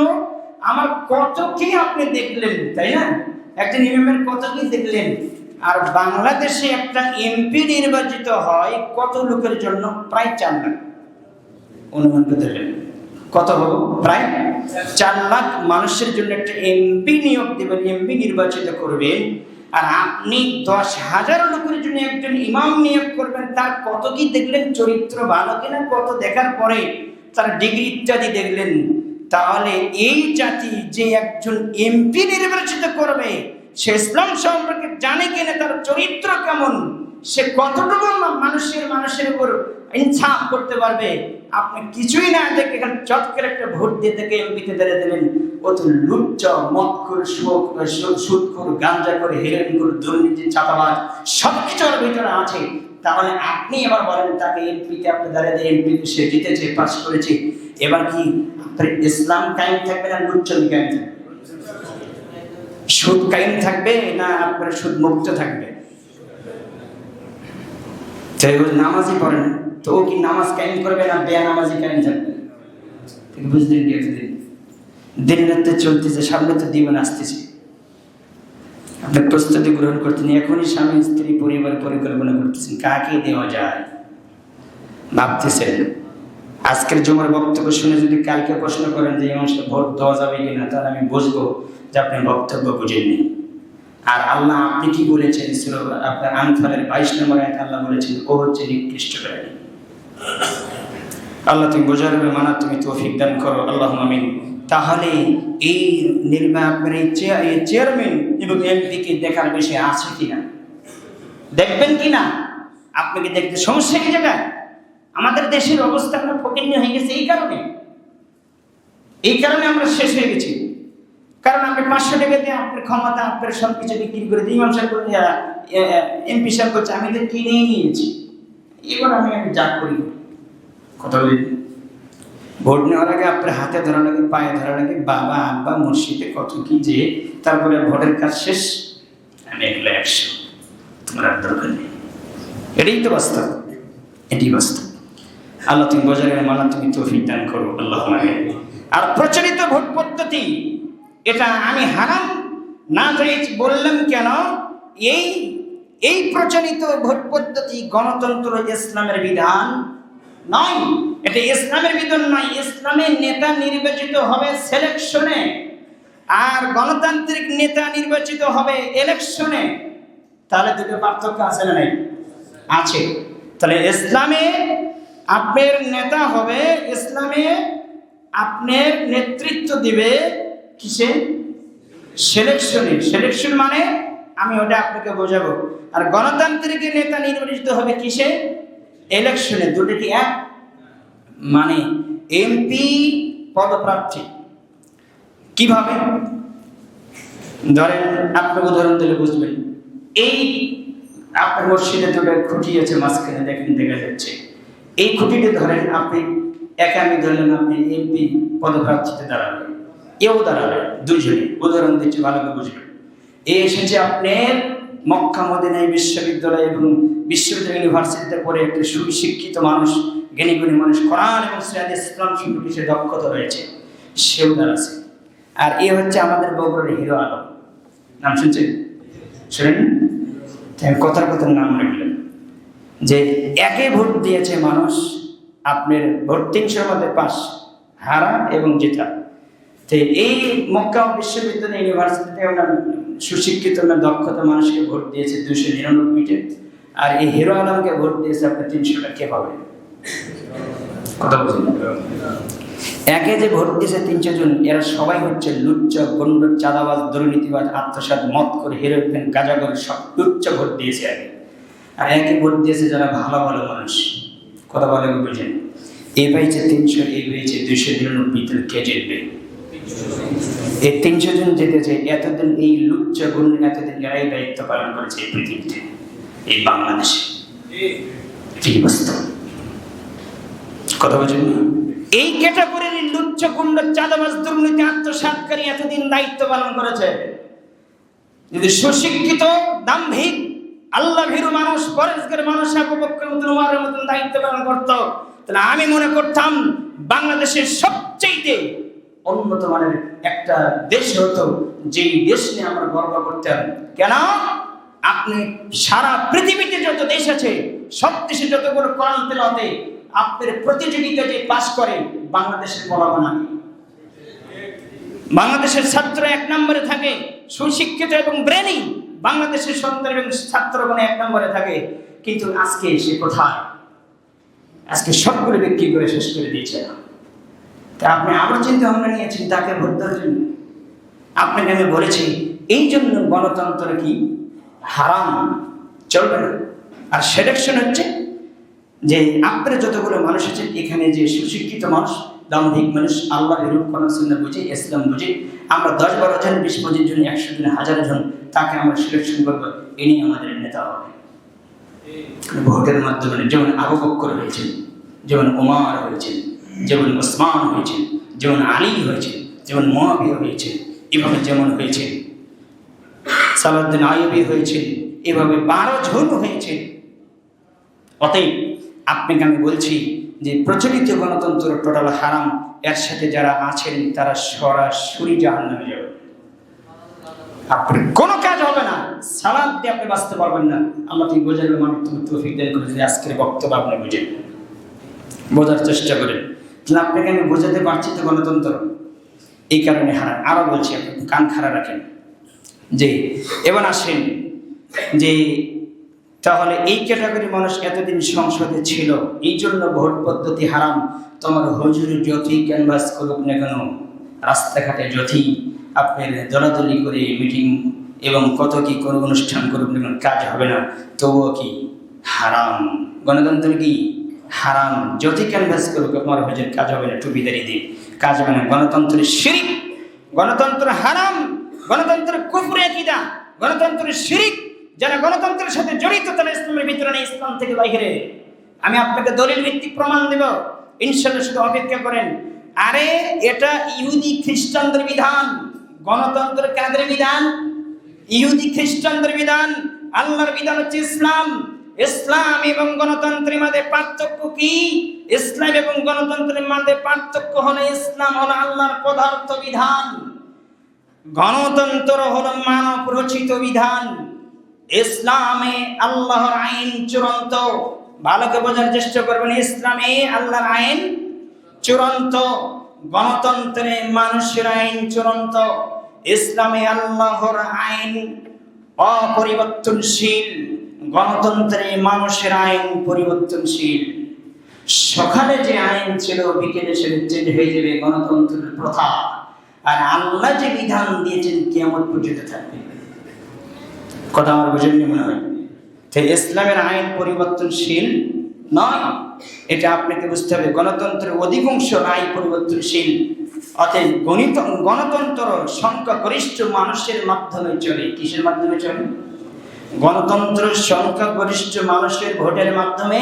আমার কত কি আপনি দেখলেন, তাই না? একজন ইমামের কত কি দেখলেন। আর বাংলাদেশে একটা এমপি নির্বাচিত হয় কত লোকের জন্য? প্রায় 4 লাখ। অনুমান করতে দেবেন কত হলো? প্রায় 4 লাখ মানুষের জন্য একটা এমপি নিয়োগ দেবেন, এমপি নির্বাচিত করবেন। আর আপনি 10,000 লোকের জন্য একজন ইমাম নিয়োগ করবেন, তার কত কি দেখলেন, চরিত্র ভালো কিনা কত দেখার পরে তার ডিগ্রি ইত্যাদি দেখলেন। তাহলে এই জাতি যে একজন এমপি নির্বাচিত করবে, সে ইসলাম সম্পর্কে জানে কিনা, তার চরিত্র কেমন, সে কতটুকু মানুষের উপর ইনসাফ করতে পারবে। আপনি কিছুই না দেখে এখানে চট করে একটা ভোট দিয়ে থেকে এমপিতে ধরে দিলেন। ও তো লুচ্চা, মদখোর, সুদখোর, গাঁজাখোর, হেরোইনখোর, দুর্নীতি, চাঁদাবাজ সবকিছু ওর ভিতরে আছে। তাহলে আপনি এবার বলেন তাকে এমপিতে আপনি দাঁড়িয়ে দিয়ে এমপিতে সে জিতেছে, পাস করেছে, এবার কি আপনার ইসলাম কায়েম থাকবে না লুচ্চমি কায়েম থাকবে? সুদ কায়েম থাকবে না আপনার সুদ মুক্ত থাকবে? নামাজই পড়ে না, তো ও কি নামাজ কায়েম করবে না বেনামাজি কায়েম থাকবে? বুঝলেন? দিন রাত্রে চলতেছে, সামনে তো দিন আসতেছে, আপনি প্রস্তুতি গ্রহণ করতেন, এখনই স্বামী স্ত্রী পরিবার পরিকল্পনা করতেছেন কাকে দেওয়া যায়, ভাবতেছেন। আজকের জুমার বক্তব্য শুনে যদি কালকে প্রশ্ন করেন যে ইমাম সাহেব ভোট দেওয়া যাবে কিনা, তাহলে আমি বুঝবো যে আপনি বক্তব্য বুঝেননি। আর আল্লাহ আপনি কি বলেছেন? আপনার আনফালের 22 নম্বর আয়াতে আল্লাহ বলেছেন ও হচ্ছে নিকৃষ্ট প্রাণী। আল্লাহ তুমি বোঝার মানা তুমি তৌফিক দান করো, আল্লাহুম্মা আমিন। তাহলে এই আপনার এই চেয়ারম্যান এবং এমপিকে দেখার বিষয় আছে কিনা, দেখবেন কিনা? আপনাকে দেখতে সমস্যা কি জায়গায়? আমাদের দেশের অবস্থা আমরা ফকিন্নি হয়ে গেছে এই কারণে আমরা শেষ হয়ে গেছি। কারণ আপনি 500 টাকা দিয়ে আপনার ক্ষমতা, আপনার সব কিছু বিক্রি করে দিয়ে ইমাম সাহেব এমপি সাহেব করছে আমি তো কিনেই নিয়েছি, এবার আমি যা করি। কথা বলি, ভোট নেওয়ার আগে আপনার হাতে ধরা লাগে, পায়ে ধরা লাগে, বাবা আব্বা মসজিদে কত কি যে, তারপরে ভোটের কাজ শেষ, আমি এগুলো 100, তোমার আর দরকার নেই। এটাই তো বাস্তব, এটি বাস্তব। আল্লাহ তুমি বোঝার মানা তুমি তৌফিক দান করো, আল্লাহুম্মা আমিন। আর প্রচলিত ভোট পদ্ধতি এটা আমি হারাম না জায়েজ বললাম কেন? এই প্রচলিত ভোট পদ্ধতি গণতন্ত্র ইসলামের বিধান নয়, এটা ইসলামের বিধান নয়। ইসলামের নেতা নির্বাচিত হবে সিলেকশনে, আর গণতান্ত্রিক নেতা নির্বাচিত হবে ইলেকশনে। তাহলে দুটো পার্থক্য আছে না? নাই, আছে। তাহলে ইসলামে আপনার নেতা হবে, ইসলামে আপনার নেতৃত্ব দিবে কিসে? সিলেকশনে। সিলেকশন মানে আমি ওটা আপনাকে বোঝাবো। আর গণতান্ত্রিক নেতা নির্বাচিত হবে কিসে? ইলেকশনে। দুটো কি এক? মানে এমপি পদপ্রার্থী কিভাবে? ধরেন, আপনাকে উদাহরণ দিলে বুঝবেন। এই আপনার মসজিদে দুটো খুঁটি আছে, মাঝখানে দেখেন, দেখা যাচ্ছে। এই খুঁটিতে ধরেন আপনি একা, আমি ধরলেন আপনি এমপি পদপ্রার্থীতে দাঁড়াবেন, এও দাঁড়াবে, দুইজনে। উদাহরণ দিচ্ছি, ভালো করে বুঝবেন। এ এসেছে আপনার মক্কা মদিনা বিশ্ববিদ্যালয় এবং বিশ্ববিদ্যালয় ইউনিভার্সিটিতে পড়ে একটা সুশিক্ষিত মানুষ, জ্ঞানী গুণী মানুষ, কোরআন এবং ইসলাম সম্পর্কে সে দক্ষতা রয়েছে, সেও দাঁড়াচ্ছে। আর এ হচ্ছে আমাদের বগুড়ার হিরো আলম। নাম শুনছেন? শুনেন, কথার কথার নাম রাখলেন যে একে ভোট দিয়েছে মানুষ, আপনার ভোট 300-র মধ্যে 5 হারা এবং জেতা। তো এই মক্কা বিশ্ববিদ্যালয় ইউনিভার্সিটিতে ওনার সুশিক্ষিত দক্ষতা মানুষকে ভোট দিয়েছে 299টা, আর এই হিরো আলমকে ভোট দিয়েছে আপনার 300টা। কে পাবে? কথা বলছেন? একে যে ভোট দিয়েছে 300 জন, এরা সবাই হচ্ছে লুচ্চা, গন্ড, চাঁদাবাজ, দুর্নীতিবাজ, আত্মসাৎ, মদ করে, হেরোইন, গাঁজা করে, সব লুচ্চা ভোট দিয়েছে আগে। আর একে ভোট দিয়েছে যারা ভালো ভালো মানুষ। কথা বলে বুঝেন? এ পাইছে 300, এই পেয়েছে 299। কে জিতবে? এই 300 জন জিতেছে। এতদিন এই লুচ্চা গুন্ড, এতদিন এরাই দায়িত্ব পালন করেছে এই পৃথিবীতে, এই বাংলাদেশে। কি অবস্থা? কথা বলছেন? এই ক্যাটাগরির লুচ্চা গুন্ড, চাঁদাবাজ, দুর্নীতি, আত্মসাৎকারী এতদিন দায়িত্ব পালন করেছে। যদি সুশিক্ষিত, দাম্ভিক, আল্লাহ ভীরু মানুষ, পরেশগার মানুষ আবু বকর উমরের মতন দায়িত্ব পালন করতো, তাহলে আমি মনে করতাম বাংলাদেশের সবচেয়ে উন্নত মানের একটা দেশ হতো, যেই দেশ নিয়ে আমরা গর্ব করতাম। কেন? আপনি সারা পৃথিবীতে যত দেশ আছে, সব দেশে যতগুলো কোরআন তেলাওয়াতে আপনার প্রতিযোগিতা যে পাস করে, বাংলাদেশের বলাবান আগে। বাংলাদেশের ছাত্র 1 নম্বরে থাকে, সুশিক্ষিত এবং ব্রেনি বাংলাদেশের সন্তান এবং ছাত্রগণ 1 নম্বরে থাকে। কিন্তু আজকে সে কোথায়? আজকে সবগুলো বিক্রি করে শেষ করে দিয়েছে। তা আপনি আবার চিন্তা ভাবনা নিয়েছেন তাকে ভোট দেওয়ার জন্য। আপনাকে আমি বলেছি এই জন্য গণতন্ত্র কি হারাম, চলবে না। আর সিলেকশন হচ্ছে যে আপনার যতগুলো মানুষ আছে এখানে, যে সুশিক্ষিত মানুষ, দাম্ভিক মানুষ, আল্লাহ বিরূপ কোরআন বুঝে, ইসলাম বুঝে, আমরা 10-12 জন, 20-25 জন, 100 জন, 1000 জন, তাকে আমরা সিলেকশন করবো। ইনি আমাদের নেতা হবে ভোটের মাধ্যমে। যেমন আবু বকর হয়েছেন, যেমন ওমর হয়েছেন, যেমন ওসমান হয়েছেন, যেমন আলী হয়েছেন, যেমন মুআবিয়া হয়েছেন, এভাবে যেমন হয়েছে সালাউদ্দিন আইয়ুবী হয়েছেন, এভাবে 12 জন হয়েছে। অতএব আপনাকে আমি বলছি যে প্রচলিত গণতন্ত্র টোটাল হারাম। এর সাথে যারা আছেন তারা সরাসরি জাহান্নামে যাবে। আপনার কোনো কাজ হবে না, সালাত দিয়ে আপনি বাঁচতে পারবেন না। আল্লাহ তুমি বোঝাবে, মানুষ তুমি তৌফিক দান করে যদি আজকের বক্তব্য আপনি বুঝেন, বোঝার চেষ্টা করেন। তাহলে আপনাকে আমি বোঝাতে পারছি তো গণতন্ত্র এই কারণে হারাম। আরো বলছি, আপনি কান খাড়া রাখেন। যে এবার আসেন যে তাহলে এই ক্যাটাগরি মানুষ এতদিন সংসদে ছিল, এই জন্য ভোট পদ্ধতি হারাম। তোমার হুজুর যতই ক্যানভাস করুক না কেন, রাস্তাঘাটে যতই আপনার দলাদলি করে মিটিং এবং কত কি কোনো অনুষ্ঠান করুক না কেন, কাজ হবে না। তবুও কি হারাম? গণতন্ত্র কি হারাম? যতই ক্যানভাস করুক আপনার হুজুর, কাজ হবে না। টুপিদারি দিয়ে কাজ হবে না। গণতন্ত্রের শিরিক, গণতন্ত্র হারাম, গণতন্ত্র কুফরি আকীদা, গণতন্ত্রের শিরিক। যারা গণতন্ত্রের সাথে জড়িত তারা ইসলামের ভিতরে নেই, ইসলাম থেকে বাইরে। আমি আপনাকে দলিল ভিত্তিক প্রমাণ দেব, ইনশাআল্লাহ, শুধু অপেক্ষা করেন। আরে এটা ইহুদি খ্রিস্টানদের বিধান। গণতন্ত্র কাদের বিধান? ইহুদি খ্রিস্টানদের বিধান। আল্লাহর বিধান হচ্ছে ইসলাম। ইসলাম এবং গণতন্ত্রের মধ্যে পার্থক্য কি? ইসলাম এবং গণতন্ত্রের মধ্যে পার্থক্য হলো, ইসলাম হলো আল্লাহর পদার্থ বিধান, গণতন্ত্র হলো মানব রচিত বিধান। ইসলামে আল্লাহর আইন চূড়ান্ত। ভালো করে বোঝার চেষ্টা করবেন, ইসলামে আল্লাহর আইন চূড়ান্ত, গণতন্ত্রে মানুষের আইন চূড়ান্ত। ইসলামে আল্লাহর আইন অপরিবর্তনশীল, গণতন্ত্রে মানুষের আইন পরিবর্তনশীল। সকালে যে আইন ছিল বিকেলে সেটা চেঞ্জ হয়ে যাবে, গণতন্ত্রের প্রথা। আর আল্লাহ যে বিধান দিয়েছেন কিয়ামত পর্যন্ত থাকবে। কথা আমার বুঝেননি মনে হয়? তাই ইসলামের আইন পরিবর্তনশীল নয়, এটা আপনাকে বুঝতে হবে। গণতন্ত্রের অধিকাংশ আইন পরিবর্তনশীল। অতএব গণতন্ত্র সংখ্যাগরিষ্ঠ মানুষের মাধ্যমে চলে। কিসের মাধ্যমে চলে? গণতন্ত্র সংখ্যাগরিষ্ঠ মানুষের ভোটের মাধ্যমে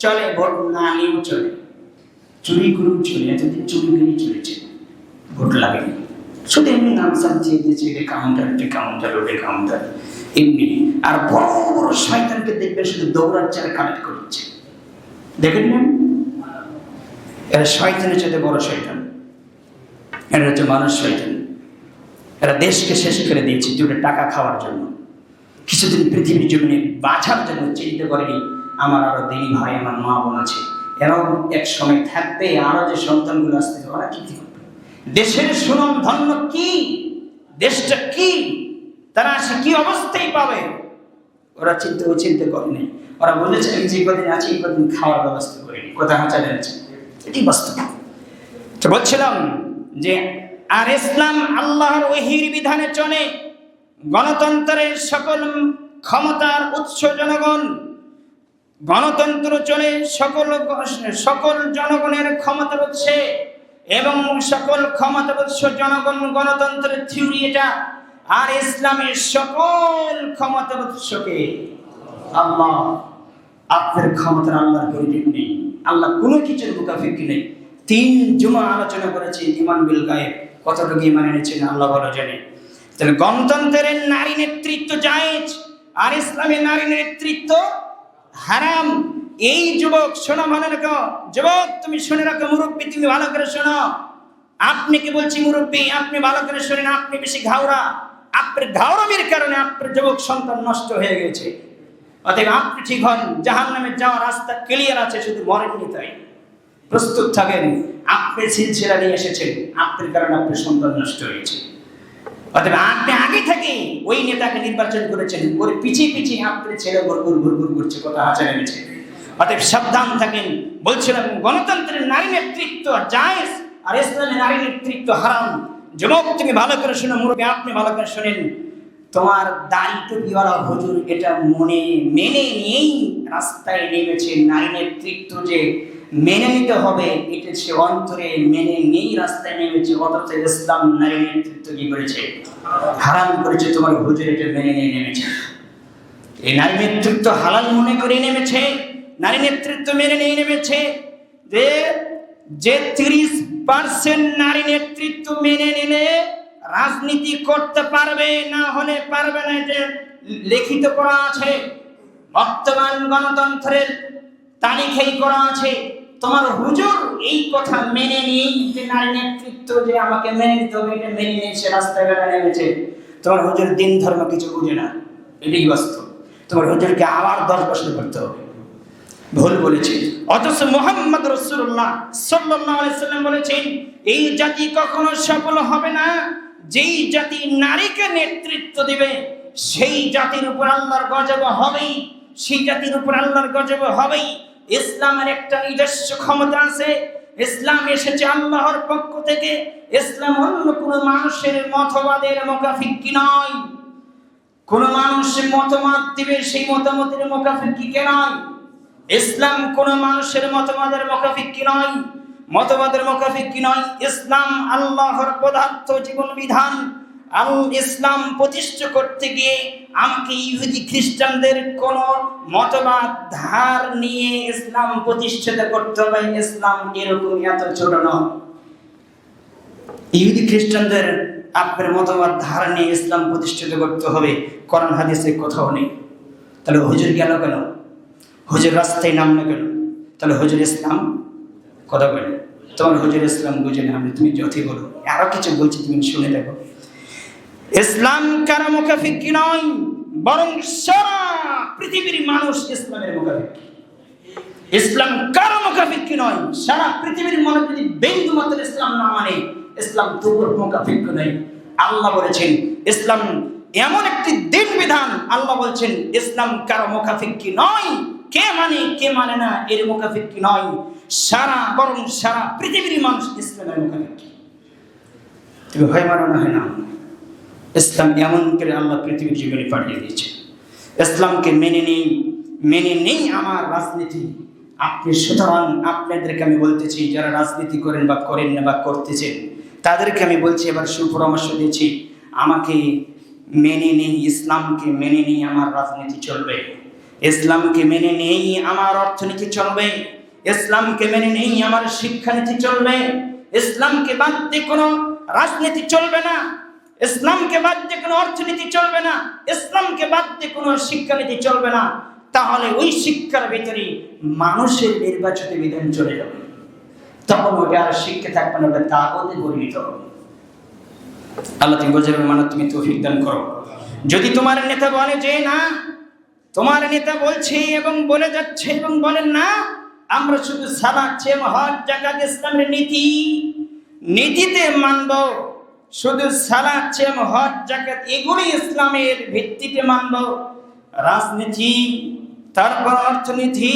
চলে। ভোট না নিয়েও চলে, চুরি করেও চলে। এতদিন চুরি করেই চলেছে, ভোট লাগেনি। শুধু এমনি নাম সাম চেয়ে দিয়েছে, এটা কাউন্টার, এটা কাউন্টার, ওটা কাউন্টার, এমনি। আর বড় বড় শয়তানকে দেখবে শুধু দৌড়াচ্ছে আর কানেক্ট করছে। দেখেন না, এরা শয়তানের সাথে বড় শয়তান। এরা হচ্ছে মানুষ শয়তান। এরা দেশকে শেষ করে দিয়েছে দুটো টাকা খাওয়ার জন্য। কিছুদিন পৃথিবীর জন্য বাঁচার জন্য চিন্তা করেনি আমার আরো দেরি ভাই, আমার মা বোন আছে, এরাও এক সময় থাকবে, আরো যে সন্তানগুলো আসতে ওরা কি করবে? দেশের সুনাম ধন্য কি, দেশটা কি, তারা সে কি অবস্থায় পাবে, ওরা চিন্তা করেনি। ওরা বলেছে আমি যে কদিন আছি এই কদিন খাওয়ার ব্যবস্থা করিনি। কোথায় হাঁচা যাচ্ছে, এটি বাস্তব। তো বলছিলাম যে আর ইসলাম আল্লাহর ওহীর বিধানে চলে। গণতন্ত্রের সকল ক্ষমতার উৎস জনগণ। গণতন্ত্র চলে সকল জনগণের ক্ষমতার উৎসে, এবং সকল ক্ষমতার উৎস জনগণ। গণতন্ত্রের থিওরি এটা। আর ইসলামের সকল ক্ষমতার উৎসকে আল্লাহ। আপনার ক্ষমতার আল্লাহর পরিচিত নেই, আল্লাহ কোনো কিছুর মুখাফিকি নেই। 3 জুমা আলোচনা করেছি ঈমান বিল গায়েব, কতটুকু ঈমান এনেছেন আল্লাহ ভালো জানে। তাহলে গণতন্ত্রের নারী নেতৃত্ব জায়েজ, আর ইসলামের নারী নেতৃত্ব হারাম। এই যুবক শোনো, ভালো রাখো যুবক, তুমি শুনে রাখো, মুরব্বী তুমি ভালো করে শোনো। আপনি কি বলছি মুরব্বী, আপনি ভালো করে শোনেন। আপনি বেশি ঘাওড়া, আপনার ঘাওড়ামির কারণে আপনার যুবক সন্তান নষ্ট হয়ে গেছে। অতএব আপনি ঠিক হন, জাহান্নামে যাওয়ার রাস্তা ক্লিয়ার আছে, শুধু মরেননি তাই। প্রস্তুত থাকেন, আপনি সিলসিলা নিয়ে এসেছেন, আপনার কারণে আপনার সন্তান নষ্ট হয়েছে। অতএব আপনি আগে থেকে ওই নেতাকে নির্বাচন করেছেন, ওর পিছিয়ে পিছিয়ে আপনার ছেলে ঘুরঘুর করছে, কথা হাঁচা নেমেছে। অতএব সাবধান থাকেন। বলছিলাম গণতন্ত্রের নারী নেতৃত্ব জায়েজ, আর ইসলামের নারী নেতৃত্ব হারাম। যুবক তুমি ভালো করে শোনো, মুরব্বী আপনি ভালো করে শোনেন। তোমার দাড়ি টুপিওয়ালা হুজুর এটা মেনে নিয়েই রাস্তায় নেমেছে। নারী নেতৃত্ব যে মেনে নিতে হবে, এটা সে অন্তরে মেনে নিয়েই রাস্তায় নেমেছে। অথচ ইসলাম নারী নেতৃত্ব কি করেছে? হারাম করেছে। তোমার হুজুর এটা মেনে নিয়ে নেমেছে, এই নারী নেতৃত্ব হালাল মনে করে নেমেছে, নারী নেতৃত্ব মেনে নিয়ে নেমেছে। যে 30% নারী নেতৃত্ব মেনে নিলে রাজনীতি করতে পারবে, না হলে পারবে না, যে লিখিত করা আছে। বর্তমান গণতন্ত্রের তালিকায় করা আছে। তোমার হুজুর এই কথা মেনে নিয়েই যে নারী নেতৃত্ব যে আমাকে মেনে নিতে হবে, এটা মেনে নিয়ে সে রাস্তায় বেড়া নেমেছে। তোমার হুজুর দিন ধর্ম কিছু বুঝে না, এটাই বাস্তব। তোমার হুজুরকে আবার 10 বছর করতে হবে, ভুল বলেছে। অথচ মুহাম্মদ রাসূলুল্লাহ সাল্লাল্লাহু আলাইহি সাল্লাম বলেছেন, এই জাতি কখনো সফল হবে না যেই জাতি নারীকে নেতৃত্ব দিবে। সেই জাতির উপর আল্লাহর গজব হবেই, সেই জাতির উপর আল্লাহর গজব হবেই। ইসলামের একটা নিজস্ব ক্ষমতা আছে। ইসলাম এসেছে আল্লাহর পক্ষ থেকে। ইসলাম অন্য কোনো মানুষের মতবাদের মুখাফিকি নয়। কোন মানুষ মতামত দিবে, সেই মতামতের মুখাফিকি নয়। ইসলাম কোন মানুষের মতবাদের মুখাফিকি নয়, মতবাদের মুখাফিকি নয়। ইসলাম আল্লাহর পদার্থ জীবন বিধান। ইসলাম প্রতিষ্ঠা করতে গিয়ে আমাকে ইহুদি খ্রিস্টানদের কোন মতবাদ ধার নিয়ে ইসলাম প্রতিষ্ঠিত করতে হবে। ইসলাম এরকম এত ছোট নয়। ইহুদি খ্রিস্টানদের আপনার মতবাদ ধার নিয়ে ইসলাম প্রতিষ্ঠিত করতে হবে, কোরআন হাদিসে কোথাও নেই। তাহলে হুজুর গেল কেন? হুজুর রাস্তায় নাম না কেন? তাহলে হুজুর ইসলাম কথা বলে। তোমার হুজুর ইসলাম বুঝে না, তুমি যতই বলো। আরো কিছু বলছি, তুমি শুনে দেখো। ইসলাম কারো মুখাফিকি নয়। বরং সারা পৃথিবীর মানুষ ইসলামের মুখাপেক্ষী। ইসলাম কারো মুখাপেক্ষী নয়। সারা পৃথিবীর মানুষ যদি বিন্দু মাত্র ইসলাম না মানে, ইসলাম তবুর মুখাপেক্ষী নয়। আল্লাহ বলেছেন ইসলাম এমন একটি দিন বিধান, আল্লাহ বলছেন ইসলাম কারো মুখাপেক্ষী নয়। কে মানে কে মানে না এর মুখাপেক্ষী নয়, বরং সারা পৃথিবীর মানুষ ইসলামের মুখাপেক্ষী। তুমি হয় মানো না হয় না, ইসলাম এমন করে আল্লাহ পৃথিবীর জীবনে পাঠিয়ে দিয়েছে। ইসলামকে মেনে নেই আমার রাজনীতি। আপনি সুতরাং আপনাদেরকে আমি বলতেছি, যারা রাজনীতি করেন বা করেন না বা করতেছেন, তাদেরকে আমি বলছি, এবার সুপরামর্শ দিয়েছি, আমাকে মেনে নেই, ইসলামকে মেনে নেই আমার রাজনীতি চলবে, ইসলামকে মেনে নেই আমার অর্থনীতি চলবে, ইসলামকে মেনে নেই আমার শিক্ষানীতি চলবে, ইসলামকে বাদ দিয়ে কোনো রাজনীতি চলবে না, ইসলামকে বাদ দিয়ে কোনো অর্থনীতি চলবে না, ইসলামকে বাদ দিয়ে কোনো শিক্ষানীতি চলবে না, তাহলে ওই শিক্ষার ভিতরে মানুষের নির্বাচিত বিধান চলে যাবে। তখন ওটা আর শিক্ষা থাকবে না, ওটা তাগতে পরিণত হবে। আল্লাহ তুমি বোঝার মানে তুমি তৌফিক দান করো। যদি তোমার নেতা বলে যে না, তোমার নেতা বলছে এবং বলে যাচ্ছে এবং বলেন না আমরা শুধু সালাত এবং হজ যাকাত ইসলামের নীতিতে মানব, শুধু সালাত এবং হজ যাকাত এগুলি ইসলামের ভিত্তিতে মানব, রাজনীতি, তারপর অর্থনীতি,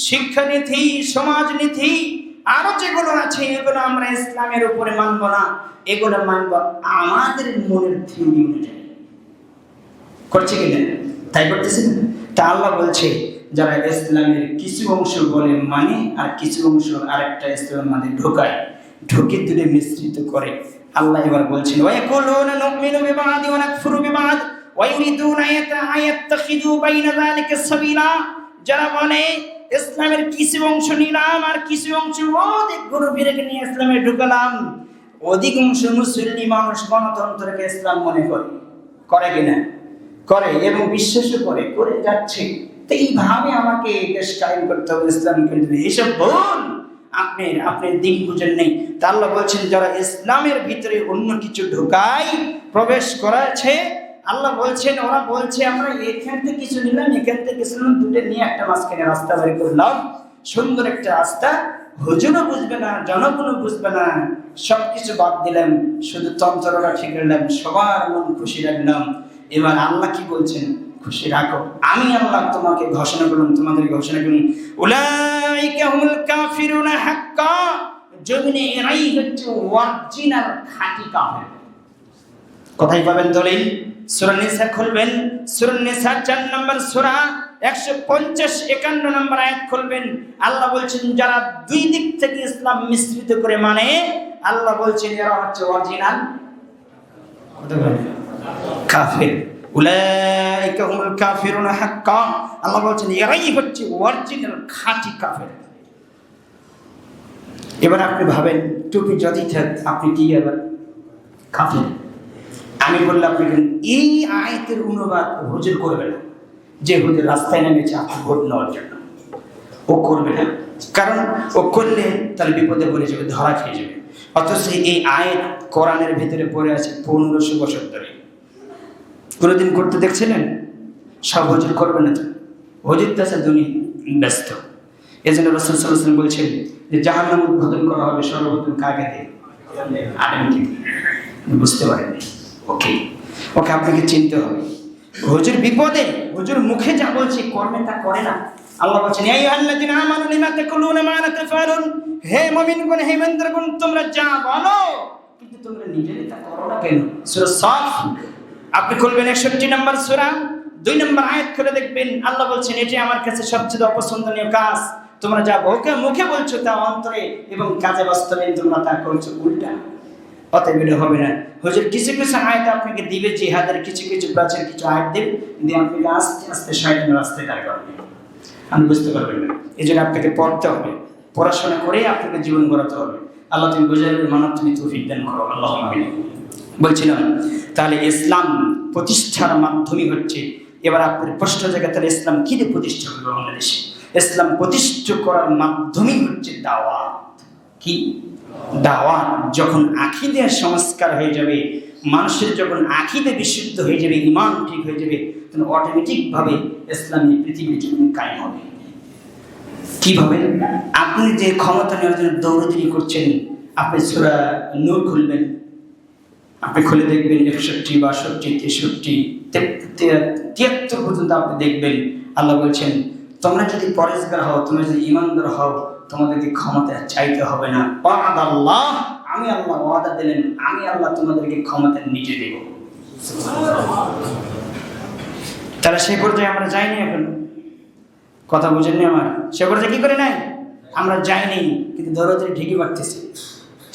শিক্ষানীতি, সমাজনীতি আরো যেগুলো আছে এগুলো আমরা ইসলামের উপরে মানব না, এগুলো মানব আমাদের মনের থিওরি অনুযায়ী। করছে কিনা? তাই করতেছে না? তা আল্লাহ বলছে যারা ইসলামের কিছু অংশ বলে মানে আর কিছু অংশ আরেকটা ইসলামের মানে ঢুকে তুলে মিশ্রিত করে, আল্লাহ এবার বলছেন ওয়ায়াকুলুনা নুমিনু বিবাদি ওয়া নাকফুরু বিবাদ ওয়া ইউরিদুনা আয়াত্তাখিযু বাইনা যালিকা সাবিলা। যারা বলে ইসলামের কিছু অংশ নিলাম আর কিছু অংশ অধিক গভীরে নিয়ে ইসলামে ঢুকালাম, অধিকাংশ মুসলিম মানুষ গণতন্ত্রকে ইসলাম মনে করে কিনা? করে এবং বিশ্বাসও করে যাচ্ছে। তো এইভাবে আমাকে দেশ কায়েম করতে হবে, ইসলাম করতে, এইসব ভুল, আপনার দিক বুঝেন নেই। তা আল্লাহ বলছেন যারা ইসলামের ভিতরে অন্য কিছু ঢোকায় প্রবেশ করাছে, আল্লাহ বলছেন ওরা বলছে আমরা এখান থেকে কিছু নিলাম এখান থেকে কিছু নিলাম, দুটো নিয়ে একটা মাঝখানে রাস্তা বের করলাম, সুন্দর একটা রাস্তা, হুজুরও বুঝবে না, জনগণও বুঝবে না, সবকিছু বাদ দিলাম, শুধু তন্ত্রটা ঠিক রাখলাম, সবার মন খুশি রাখলাম। এবার আল্লাহ কি বলছেন? খুশি রাখো, আমি আল্লাহ তোমাকে ঘোষণা করলাম, তোমাদের ঘোষণা করলাম উলাইকা হুমুল কাফিরুনা হাক্কা, জমিনে এরাই হচ্ছে অরিজিনাল খাঁটি কাফের। কোথায় পাবেন দলিল? সূরা নিসা খুলবেন, সূরা নিসা 4 নম্বর সূরা 150-51 নম্বর আয়াত খুলবেন। আল্লাহ বলছেন যারা দুই দিক থেকে ইসলাম মিশ্রিত করে মানে, আল্লাহ বলছেন এরা হচ্ছে অরিজিনাল কাফের। উলাইকা হুমুল কাফিরুনা হাক্কা, আল্লাহ বলছেন এরাই হচ্ছে অরিজিনাল খাঁটি কাফের। এবার আপনি ভাবেন টুপি যদি থাক আপনি কি এবার কাফের? আমি বললাম আপনাকে এই আয়াতের অনুবাদ হুজুর করবে না, যে হুজুর রাস্তায় নেমেছে আপনি ভোট নেওয়ার জন্য, ও করবে না, কারণ ও করলে তার বিপদে পড়ে যাবে, ধরা খেয়ে যাবে। অথচ এই আয়াত কোরআনের ভিতরে পড়ে আছে 1500 বছর ধরে, কোনোদিন করতে দেখছিলেন? সব হুজুর করবে না, তো হুজুর তো আছে দুনিয়া ব্যস্ত। এই জন্য রাসূল সাল্লাল্লাহু আলাইহি ওয়াসাল্লাম বলছেন যে জাহান্নাম উদ্বোধন করা হবে সর্বপ্রথম কাকে দিয়ে? আলেমকে। বুঝতে পারেননি? ওকে আপনাকে চিনতে হবে। হুজুর বিপদে, হুজুর মুখে যা বলছে কর্মে তা করে না। আল্লাহ বলছেন ইয়া আইয়ুহাল্লাযীনা আমানু লিমা তাকুলুনা মা লা তাফআলুন, হে মুমিনগণ, হে ইমানদারগণ, তোমরা যা বলো কিন্তু তোমরা নিজেরা তা করো না কেন? সূরা সাফ আপনি খুলবেন 61 নম্বর সূরা 2 নম্বর আয়াত খুলে দেখবেন, আল্লাহ বলছেন এটি আমার কাছে সবচেয়ে অপছন্দনীয় কাজ, তোমরা যা মুখে বলছো তা অন্তরে এবং কাজে বাস্তবে তোমরা তা করছো উল্টা। অতএব এটা হবে না। হুজুর কিছু কিছু আয়াত আপনাকে দিবে, জিহাদের কিছু প্রাচীন কিছু আয়াত দেবে, দিয়ে আপনাকে আস্তে আস্তে শয়তানের রাস্তায় দাঁড় করবে, আপনি বুঝতে পারবেন না। এই জন্য আপনাকে পড়তে হবে, পড়াশোনা করে আপনাকে জীবন গড়াতে হবে। আল্লাহ তুমি বোঝার মানব তুমি তৌফিক দান করো, আল্লাহ আমিন। বলছিলাম তাহলে ইসলাম প্রতিষ্ঠার মাধ্যমই হচ্ছে, এবার আপনার প্রশ্ন জায়গা তাহলে ইসলাম কি দিয়ে প্রতিষ্ঠা করবে বাংলাদেশে? ইসলাম প্রতিষ্ঠা করার মাধ্যমই হচ্ছে দাওয়াত। কি দাওয়াত। যখন আকীদা সংস্কার হয়ে যাবে, মানুষের যখন আকীদা বিশুদ্ধ হয়ে যাবে, ঈমান ঠিক হয়ে যাবে, তখন অটোমেটিকভাবে ইসলামী পৃথিবীর জন্য কায়েম হবে। কিভাবে? আপনি যে ক্ষমতা নেওয়ার জন্য দৌড়াদৌড়ি করছেন, আপনি সূরা নূর খুলবেন, আপনি খুলে দেখবেন 61, 62, 63, 73 পর্যন্ত আপনি দেখবেন আল্লাহ বলছেন, তোমরা যদি পরেজগার হও, তোমরা যদি ঈমানদার হও, তোমাদেরকে ক্ষমতা চাইতে হবে না। আল্লাহ, আমি আল্লাহ ওয়াদা দিলেন, আমি আল্লাহ তোমাদেরকে ক্ষমতা নিতে দেব। তারা সেই পর্যায়ে আমরা যাইনি এখন। কথা বুঝেননি আমার? সে পর্যায়ে কি করে নাই? আমরা যাইনি, কিন্তু দৌড়াদৌড়ি ঠিকই পারতেছি।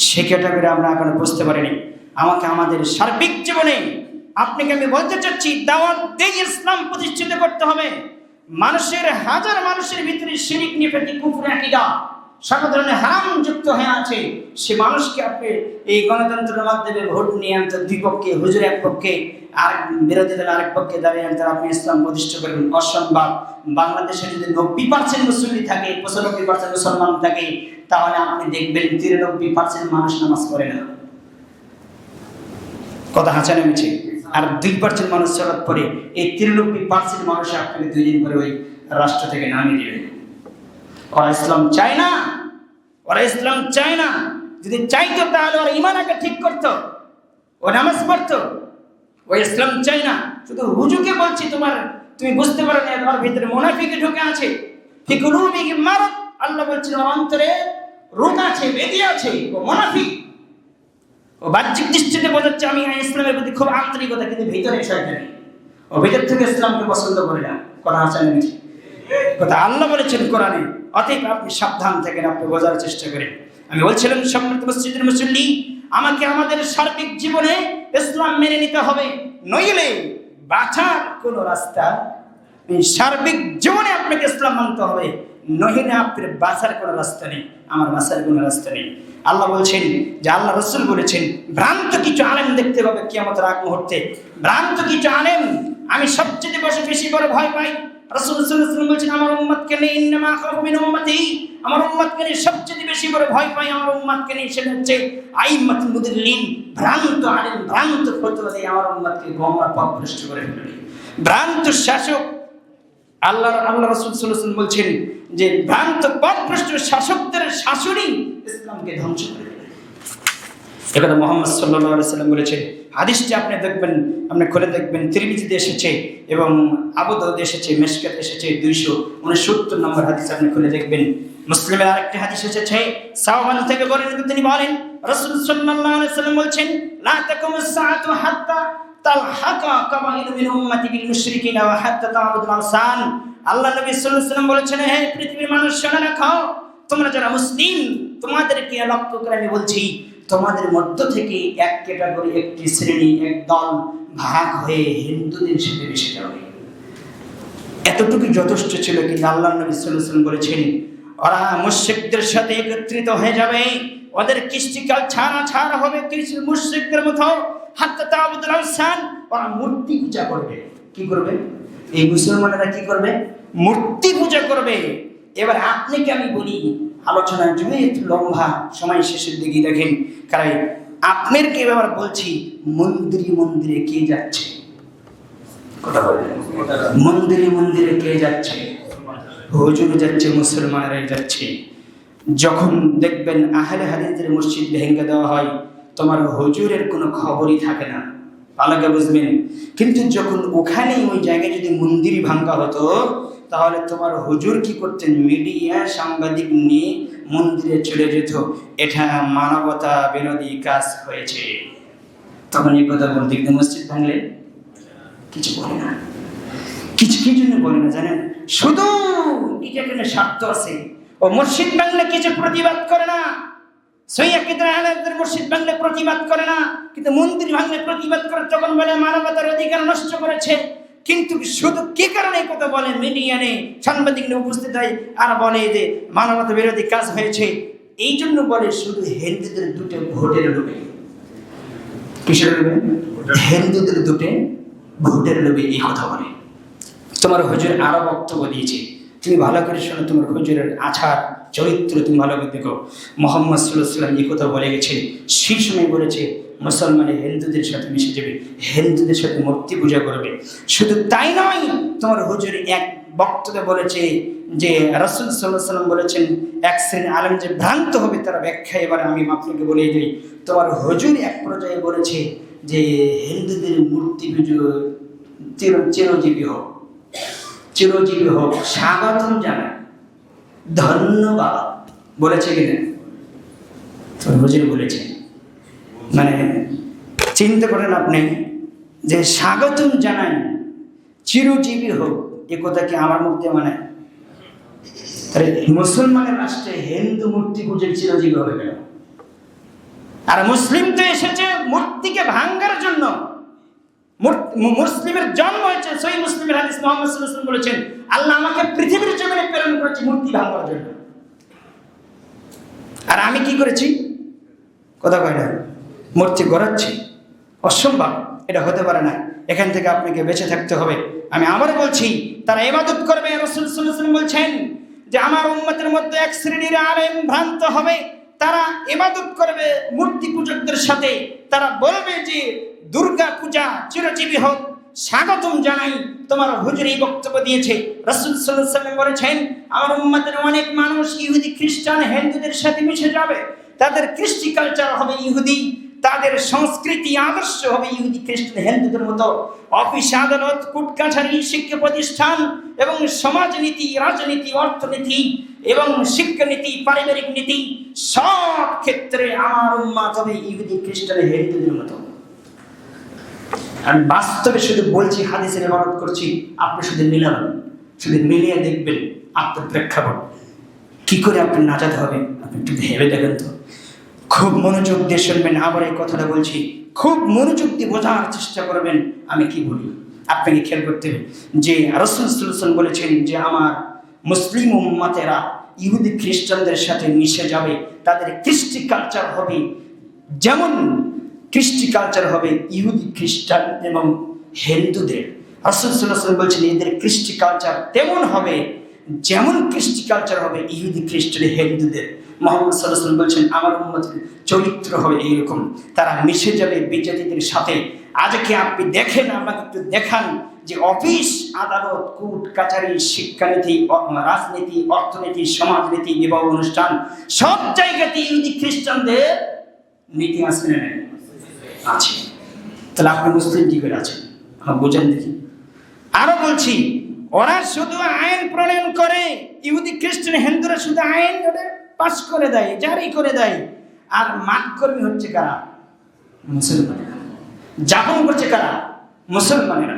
সে ক্যাটাগরি আমরা এখনো বুঝতে পারিনি। আমাকে আমাদের সার্বিক জীবনে আপনাকে আমি বলতে চাচ্ছি, দাওয়াত দিয়ে ইসলাম প্রতিষ্ঠিত করতে হবে। হাজার মানুষের ভিতরে শিরিক, নিফাকি, কুফর, আকীদা সকল ধরনের হারাম যুক্ত হয়ে আছে। সে মানুষকে আপনি এই গণতন্ত্রের মাধ্যমে ভোট নিয়ে আনতে, দুই পক্ষে, হুজুর এক পক্ষে আর বিরোধী দল আরেক পক্ষে দাঁড়িয়ে আনতে আপনি ইসলাম প্রতিষ্ঠা করবেন, অসম্ভব। বাংলাদেশে যদি 90% মুসলিম থাকে, 95% মুসলমান থাকে, তাহলে আপনি দেখবেন 93% মানুষ নামাজ পড়ে না। কথা হাঁচানো মিছে। আর 2% মানুষ সালাত পড়ে। এই 93% মানুষ আপনাকে 2 দিন পরে ওই রাষ্ট্র থেকে নামিয়ে দেবে। ওরা ইসলাম চায় না, ওরা ইসলাম চায় না। যদি চাইতো তাহলে ওরা ঈমান আগে ঠিক করতো, ও নামাজ পড়তো। ও ইসলাম চায় না। শুধু হুজুরকে বলছি, তুমি বুঝতে পারো না, তোমার ভিতরে মুনাফিকি ঢুকে আছে। ফি কুলুবিহিম মারাদ, আল্লাহ বলছেন ওর অন্তরে রোগ আছে, ব্যাধি আছে, ও মুনাফিক। ও বাহ্যিক দৃষ্টিতে বোঝাচ্ছে আমি ইসলামের প্রতি খুব আন্তরিকতা, কিন্তু ভিতরে শয়তানি। ও ভিতর থেকে ইসলামকে পছন্দ করে না। কথা আছে না? কথা আল্লাহ বলেছেন কোরআনে। অতএব আপনি সাবধান থাকেন, আপনি বোঝার চেষ্টা করেন। আমি বলছিলাম সম্মানিত মসজিদের মুসল্লি, আমাকে আমাদের সার্বিক জীবনে ইসলাম মেনে নিতে হবে, নইলে বাঁচার কোনো রাস্তা নেই। সার্বিক জীবনে আপনাকে ইসলাম মানতে হবে, নইলে আপনার বাঁচার কোনো রাস্তা নেই, আমার বাঁচার কোনো রাস্তা নেই। আল্লাহ বলছেন যে, আল্লাহ রাসূল বলেছেন, ভ্রান্ত কিছু আলেম দেখতে পাবে কিয়ামতের আগ মুহূর্তে। ভ্রান্ত কিছু আলেম আমি সবচেয়ে বেশি বড় ভয় পাই। রাসূল সাল্লাল্লাহু আলাইহি ওয়াসাল্লাম বলেছেন, আমার উম্মতকে নিয়ে ইন্নামা আখাফু মিন উম্মতি, আমার উম্মতকে নিয়ে সবচেয়ে বেশি বড় ভয় পাই আমার উম্মতকে নিয়ে, সেটা হচ্ছে আইম্মাতুল মুদিল্লিন, ভ্রান্ত আলেম, ভ্রান্ত ফতোয়া দিয়ে আমার উম্মতকে গোমরাহ পথভ্রষ্ট করে ফেলবে। ভ্রান্ত শাসক, আল্লাহ রাসূল সাল্লাল্লাহু আলাইহি ওয়াসাল্লাম বলছেন যে, ভ্রান্ত পথভ্রষ্ট শাসকদের শাসনই ইসলামকে ধ্বংস করে দেবে। একথা মুহাম্মদ সাল্লাল্লাহু আলাইহি ওয়াসাল্লাম বলেছেন। হাদিসটি আপনি দেখবেন, আপনি খুলে দেখবেন, তিরমিজিতে এসেছে এবং আবু দাউদে এসেছে, মিশকাতে এসেছে, 269 নম্বর হাদিস আপনি খুলে দেখবেন। মুসলিমের আরেকটি হাদিস এসেছে, সাওবান থেকে বর্ণিত, তিনি বলেন রাসূল সাল্লাল্লাহু আলাইহি ওয়াসাল্লাম বলছেন, লা তাকুমুস সাআতু হাত্তা তালহাকা কাবাইরু মিন উম্মতি বিল মুশরিকিনা ওয়া হাত্তা তা'বুদুল আওসান। আল্লাহ নবী সাল্লাল্লাহু আলাইহি ওয়াসাল্লাম বলেছেন, হে পৃথিবীর মানুষ শুনে রাখো, তোমরা যারা মুসলিম, তোমাদেরকে লক্ষ্য করে আমি বলছি, তোমাদের মধ্য থেকে এক ক্যাটাগরি, একটি শ্রেণী, এক দল ভাগ হয়ে হিন্দুদের সাথে মিশে যাবে। এতটুকু যথেষ্ট ছিল, কিন্তু আল্লাহ নবী সাল্লাল্লাহু আলাইহি ওয়াসাল্লাম বলেছেন, ওরা মুশরিকদের সাথে একত্রিত হয়ে যাবে, ওদের কৃষ্টিকাল ছাড়া হবে মুশরিকদের মতো। হাত্তা তা'বুদুল আওসান, ওরা মূর্তি পূজা করবে। কি করবে? এই মুসলমানেরা কি করবে? মূর্তি পূজা করবে। এবার আপনাকে আমি বলি, আলোচনার জন্য একটু লম্বা, সময় শেষের দিকে দেখেন, কারণ আপনাদেরকে এবার বলছি, মন্দিরে কে যাচ্ছে? কথা বলেন, মন্দিরে কে যাচ্ছে? হুজুর যাচ্ছে, মুসলমানেরাই যাচ্ছে। যখন দেখবেন আহলে হাদিসের মসজিদ ভেঙে দেওয়া হয়, তোমার হুজুরের কোনো খবরই থাকে না, আলাদা বুঝবেন। কিন্তু যখন ওখানেই ওই জায়গায় যদি মন্দির ভাঙা হতো, তাহলে তোমার হুজুর কি করতেন? মিডিয়া, সাংবাদিক নিয়ে মন্দিরে চলে যেত, এটা মানবতা বিরোধী কাজ হয়েছে। তখন এই কথা বলতে, কিন্তু মসজিদ ভাঙলে কিছু বলে না। কি জন্য বলে না জানেন? শুধু এখানে স্বার্থ আছে। ও মসজিদ ভাঙলে কিছু প্রতিবাদ করে না, মসজিদ ভাঙলে প্রতিবাদ করে না, কিন্তু মন্দির ভাঙলে প্রতিবাদ করে। তখন বলে মানবতার অধিকার নষ্ট করেছে। কিন্তু শুধু কি কারণে এই কথা বলে? মিডিয়া নেই, সাংবাদিক নিয়ে উপস্থিত হয় আর বলে যে মানবতা বিরোধী কাজ হয়েছে। এই জন্য বলে শুধু হিন্দুদের দুটো ভোটের লোভে। কিসের লোভে? হিন্দুদের দুটো ভোটের লোভে এই কথা বলে। তোমার হুজুর আরো বক্তব্য দিয়েছে, তুমি ভালো করে শোনো, তোমার হুজুরের আচার চরিত্র তুমি ভালো করে দেখো। মোহাম্মদ সাল্লাল্লাহু আলাইহি ওয়াসাল্লাম এই কথা বলে গেছেন, সেই সময় বলেছে মুসলমানে হিন্দুদের সাথে মিশে যাবে, হিন্দুদের সাথে মূর্তি পূজা করবে। শুধু তাই নয়, তোমার হুজুর এক বক্তব্যে বলেছে যে রাসূল সাল্লাল্লাহু আলাইহি ওয়াসাল্লাম বলেছেন এক শ্রেণীর আলেম যে ভ্রান্ত হবে তারা ব্যাখ্যা, এবার আমি আপনাকে বলে দিই। তোমার হুজুর এক পর্যায়ে বলেছে যে হিন্দুদের মূর্তি পুজো চিরজীবী হোক, চিরজীবী হোক, স্বাগতম জানায়, ধন্যবাদ বলেছে কিনা? তোমার হুজুর বলেছে। মানে চিন্তা করেন আপনি যে স্বাগতম জানাই, চিরজীবী হোক, এ কথা কি আমার মধ্যে মানে? তাহলে মুসলমানের রাষ্ট্রে হিন্দু মূর্তি পুজোর চিরজীবী হবে কেন? আর মুসলিম তো এসেছে মূর্তিকে ভাঙ্গার জন্য। মুসলিমের জন্ম হয়েছে সহিহ মুসলিমের হাদিস, মুহাম্মদ সাল্লাল্লাহু আলাইহি ওয়াসাল্লাম বলেছেন আল্লাহ আমাকে পৃথিবীর জমিনে প্রেরণ করেছে মূর্তি ভাঙার জন্য। আর আমি কি করেছি? কথা কয় না, মূর্তি গড়াচ্ছি। অসম্ভব, এটা হতে পারে না। এখান থেকে আপনাকে বেঁচে থাকতে হবে। আমি আবার বলছি, তারা ইবাদত করবে। রাসূল সাল্লাল্লাহু আলাইহি ওয়াসাল্লাম বলছেন যে আমার উম্মতের মধ্যে এক শ্রেণীর আলেম ভ্রান্ত হবে, তারা ইবাদত করবে মূর্তি পূজকদের সাথে। তারা বলবে যে দুর্গা পূজা চিরজীবী হোক, স্বাগতম জানাই। তোমার হুজুর এই বক্তব্য দিয়েছে। রাসূল সাল্লাল্লাহু আলাইহি ওয়াসাল্লাম বলেছেন আমার উম্মতের অনেক মানুষ ইহুদি খ্রিস্টান হিন্দুদের সাথে মিশে যাবে, তাদের কৃষ্টি কালচার হবে ইহুদি, তাদের সংস্কৃতি আদর্শ হবে ইহুদি খ্রিস্টান হিন্দুদের মতো। অফিস আদালত, কোর্ট কাছারি, শিক্ষা প্রতিষ্ঠান এবং সমাজনীতি, রাজনীতি, অর্থনীতি এবং শিক্ষানীতি, পারিবারিক নীতি, সব ক্ষেত্রে আমার উম্মত হবে ইহুদি খ্রিস্টান হিন্দুদের মতো। আমি বাস্তবে শুধু বলছি, হাদিসের ইবাদত করছি, আপনি শুধু মিলাবেন, শুধু মিলিয়ে দেখবেন আপনার প্রেক্ষাপট কি করে আপনি নাজাত হবে। আপনি একটু ভেবে দেখেন তো, খুব মনোযোগ দিয়ে শুনবেন। আবার এই কথাটা বলছি, খুব মনোযোগ দিয়ে বোঝার চেষ্টা করবেন আমি কি বলি। আপনাকে খেয়াল করতে হবে যে রাসূল সাল্লাল্লাহু আলাইহি ওয়াসাল্লাম বলেছেন যে আমার মুসলিম উম্মতেরা ইহুদি খ্রিস্টানদের সাথে মিশে যাবে, তাদের কৃষ্টি কালচার হবে যেমন কৃষ্টি কালচার হবে ইহুদি খ্রিস্টান এবং হিন্দুদের। রাসূল সাল্লাল্লাহু আলাইহি ওয়াসাল্লাম বলছেন এদের কৃষ্টি কালচার তেমন হবে যেমন কৃষ্টি কালচার হবে ইহুদি খ্রিস্টান হিন্দুদের। মুহাম্মদ সাল্লাল্লাহু আলাইহি ওয়াসাল্লাম বলছেন আমার উম্মতের চরিত্র হবে এইরকম, তারা মিশে যাবে বিজাতিদের সাথে। আজকে আপনি দেখেন, আমাকে একটু দেখান যে অফিস আদালত, কোর্ট কাছারি, শিক্ষানীতি, রাজনীতি, অর্থনীতি, সমাজনীতি, বিবাহ অনুষ্ঠান, সব জায়গাতে ইহুদি খ্রিস্টানদের নীতি আছে না? আছে। তাহলে আপনি মুসলিম কি করে আছেন? আমার বোঝেন দেখি। আরো বলছি, ওরা শুধু আইন প্রণয়ন করে, ইহুদি খ্রিস্টান হিন্দুরা শুধু আইন পাস করে দেয়, জারি করে দেয়। আর মাঠকর্মী হচ্ছে কারা? মুসলমানেরা। যাপন করছে কারা? মুসলমানেরা।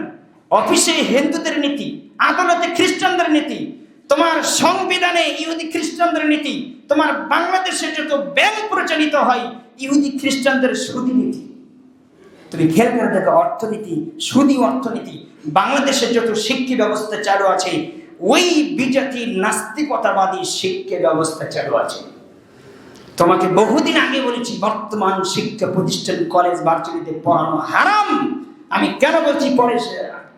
অফিসে হিন্দুদের নীতি, আদালতে খ্রিস্টানদের নীতি, তোমার সংবিধানে ইহুদি খ্রিস্টানদের নীতি, তোমার বাংলাদেশে যত ব্যাংক পরিচালিত হয় ইহুদি খ্রিস্টানদের সুদী নীতি। তুমি খেয়াল করে দেখো, অর্থনীতি, সুদী অর্থনীতি। বাংলাদেশে যত শিক্ষা ব্যবস্থা চালু আছে ওই বিজাতি নাস্তিকতাবাদী শিক্ষা ব্যবস্থা চালু আছে। তোমাকে বহুদিন আগে বলেছি বর্তমান শিক্ষা প্রতিষ্ঠান, কলেজ, ভার্সিটিতে পড়ানো হারাম। আমি কেন বলছি পরে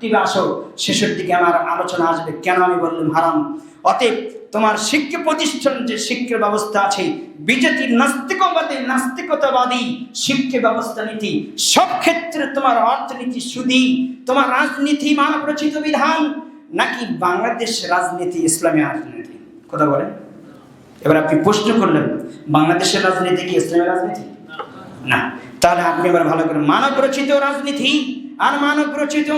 টিভি আসো, শেষের দিকে আমার আলোচনা আসবে কেন আমি বললাম হারাম। অতএব তোমার শিক্ষা প্রতিষ্ঠান যে শিক্ষা ব্যবস্থা আছে বিজাতি নাস্তিকতাবাদী শিক্ষা ব্যবস্থা নীতি, সব ক্ষেত্রে তোমার অর্থনীতি সুদী, তোমার রাজনীতি মানব রচিত বিধান, নাকি বাংলাদেশ রাজনীতি ইসলামী রাজনীতি? কথা বলেন। এবার আপনি প্রশ্ন করলেন বাংলাদেশের রাজনীতি কি ইসলামী রাজনীতি? না। তাহলে আপনি এবার ভালো করে, মানব রচিত রাজনীতি আর মানব রচিত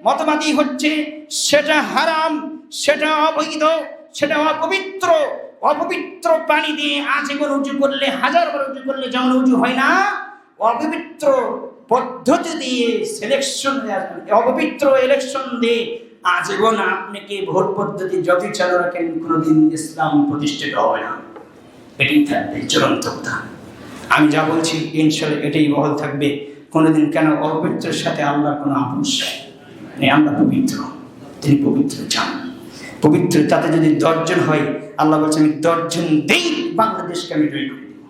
মতবাদী হচ্ছে সেটা হারাম, সেটা অবৈধ, সেটা অপবিত্র। অপবিত্র পানি দিয়ে আজীবন উঁচু করলে, হাজারবার উঁচু করলে যেমন উঁচু হয় না, অপবিত্র পদ্ধতি দিয়ে অপবিত্র ইলেকশন দিয়ে আজীবন আপনাকে ভোট পদ্ধতি যতই চালু রাখেন কোনোদিন ইসলাম প্রতিষ্ঠিত হবে না। এটাই থাকবে চূড়ান্ত কথা। আমি যা বলছি ইনশাআল্লাহ এটাই বহাল থাকবে। কোনোদিন কেন অপবিত্রের সাথে আল্লাহর কোনো আপোষ নেই। আমরা পবিত্র, তিনি পবিত্র চান। পবিত্র তাতে যদি 10 জন হয়, আল্লাহ বলছে আমি 10 জন দেই, বাংলাদেশকে আমি জয় করে দেব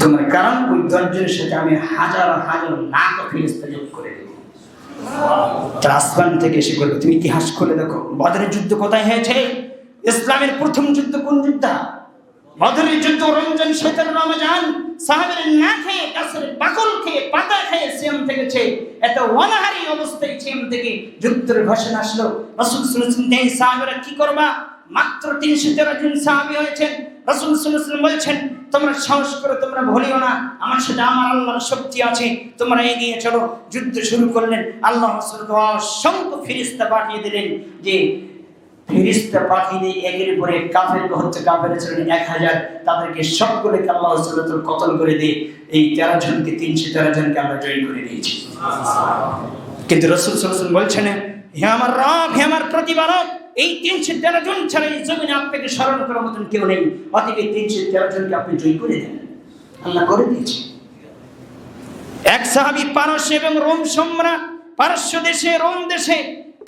তোমার। কারণ ওই 10 জনের সাথে আমি হাজার হাজার লাখ ফেরেশতা যোগ করে দেব। তার আসমান থেকে এসে বলবে, তুমি ইতিহাস খুলে দেখো বদরের যুদ্ধ কোথায় হয়েছে? ইসলামের প্রথম যুদ্ধ কোন যুদ্ধ? বদরের যুদ্ধ। রমজান, শৈতান, রমজান সাহাবীরা না খেয়ে, গাছের বাকল খেয়ে, পাতা খেয়ে সিয়াম থেকেছে। এত অনাহারী অবস্থায় সিয়াম থেকে যুদ্ধের ঘোষণা আসলো। রাসূল সাল্লাল্লাহু আলাইহি ওয়াসাল্লাম, এই সাহাবীরা কি করবা? মাত্র 313 জন সাহাবী হয়েছেন। রাসূল সাল্লাল্লাহু আলাইহি ওয়াসাল্লাম বলছেন, তোমরা সাহস করে, তোমরা ভুলিও না, আমার সাথে আমার আল্লাহর শক্তি আছে, তোমরা এগিয়ে চলো। যুদ্ধ শুরু করলেন। আল্লাহ রাসূল অসংখ্য ফেরেশতা পাঠিয়ে দিলেন, যে ফেরেশতা পাঠিয়ে একের পরে কাফেরকে হত্যা, কাফেররা ছিলেন 1000, তাদেরকে সবগুলোকে আল্লাহ রাসূল কতল করে দিয়ে এই 13 জনকে, 313 জনকে আমরা জয় করে দিয়েছি। কিন্তু রাসূল সাল্লাল্লাহু আলাইহি ওয়াসাল্লাম বলছেন, হে আমার রব, হে আমার প্রতিপালক, এই 313 জন ছাড়া এই জমিনে আপনাকে স্মরণ করার মতন কেউ নেই, অতএব এই 313 জনকে আপনি জয় করে দেন। আল্লাহ করে দিয়েছে। এক সাহাবী পারস্য এবং রোম সম্রাট, পারস্য দেশে, রোম দেশে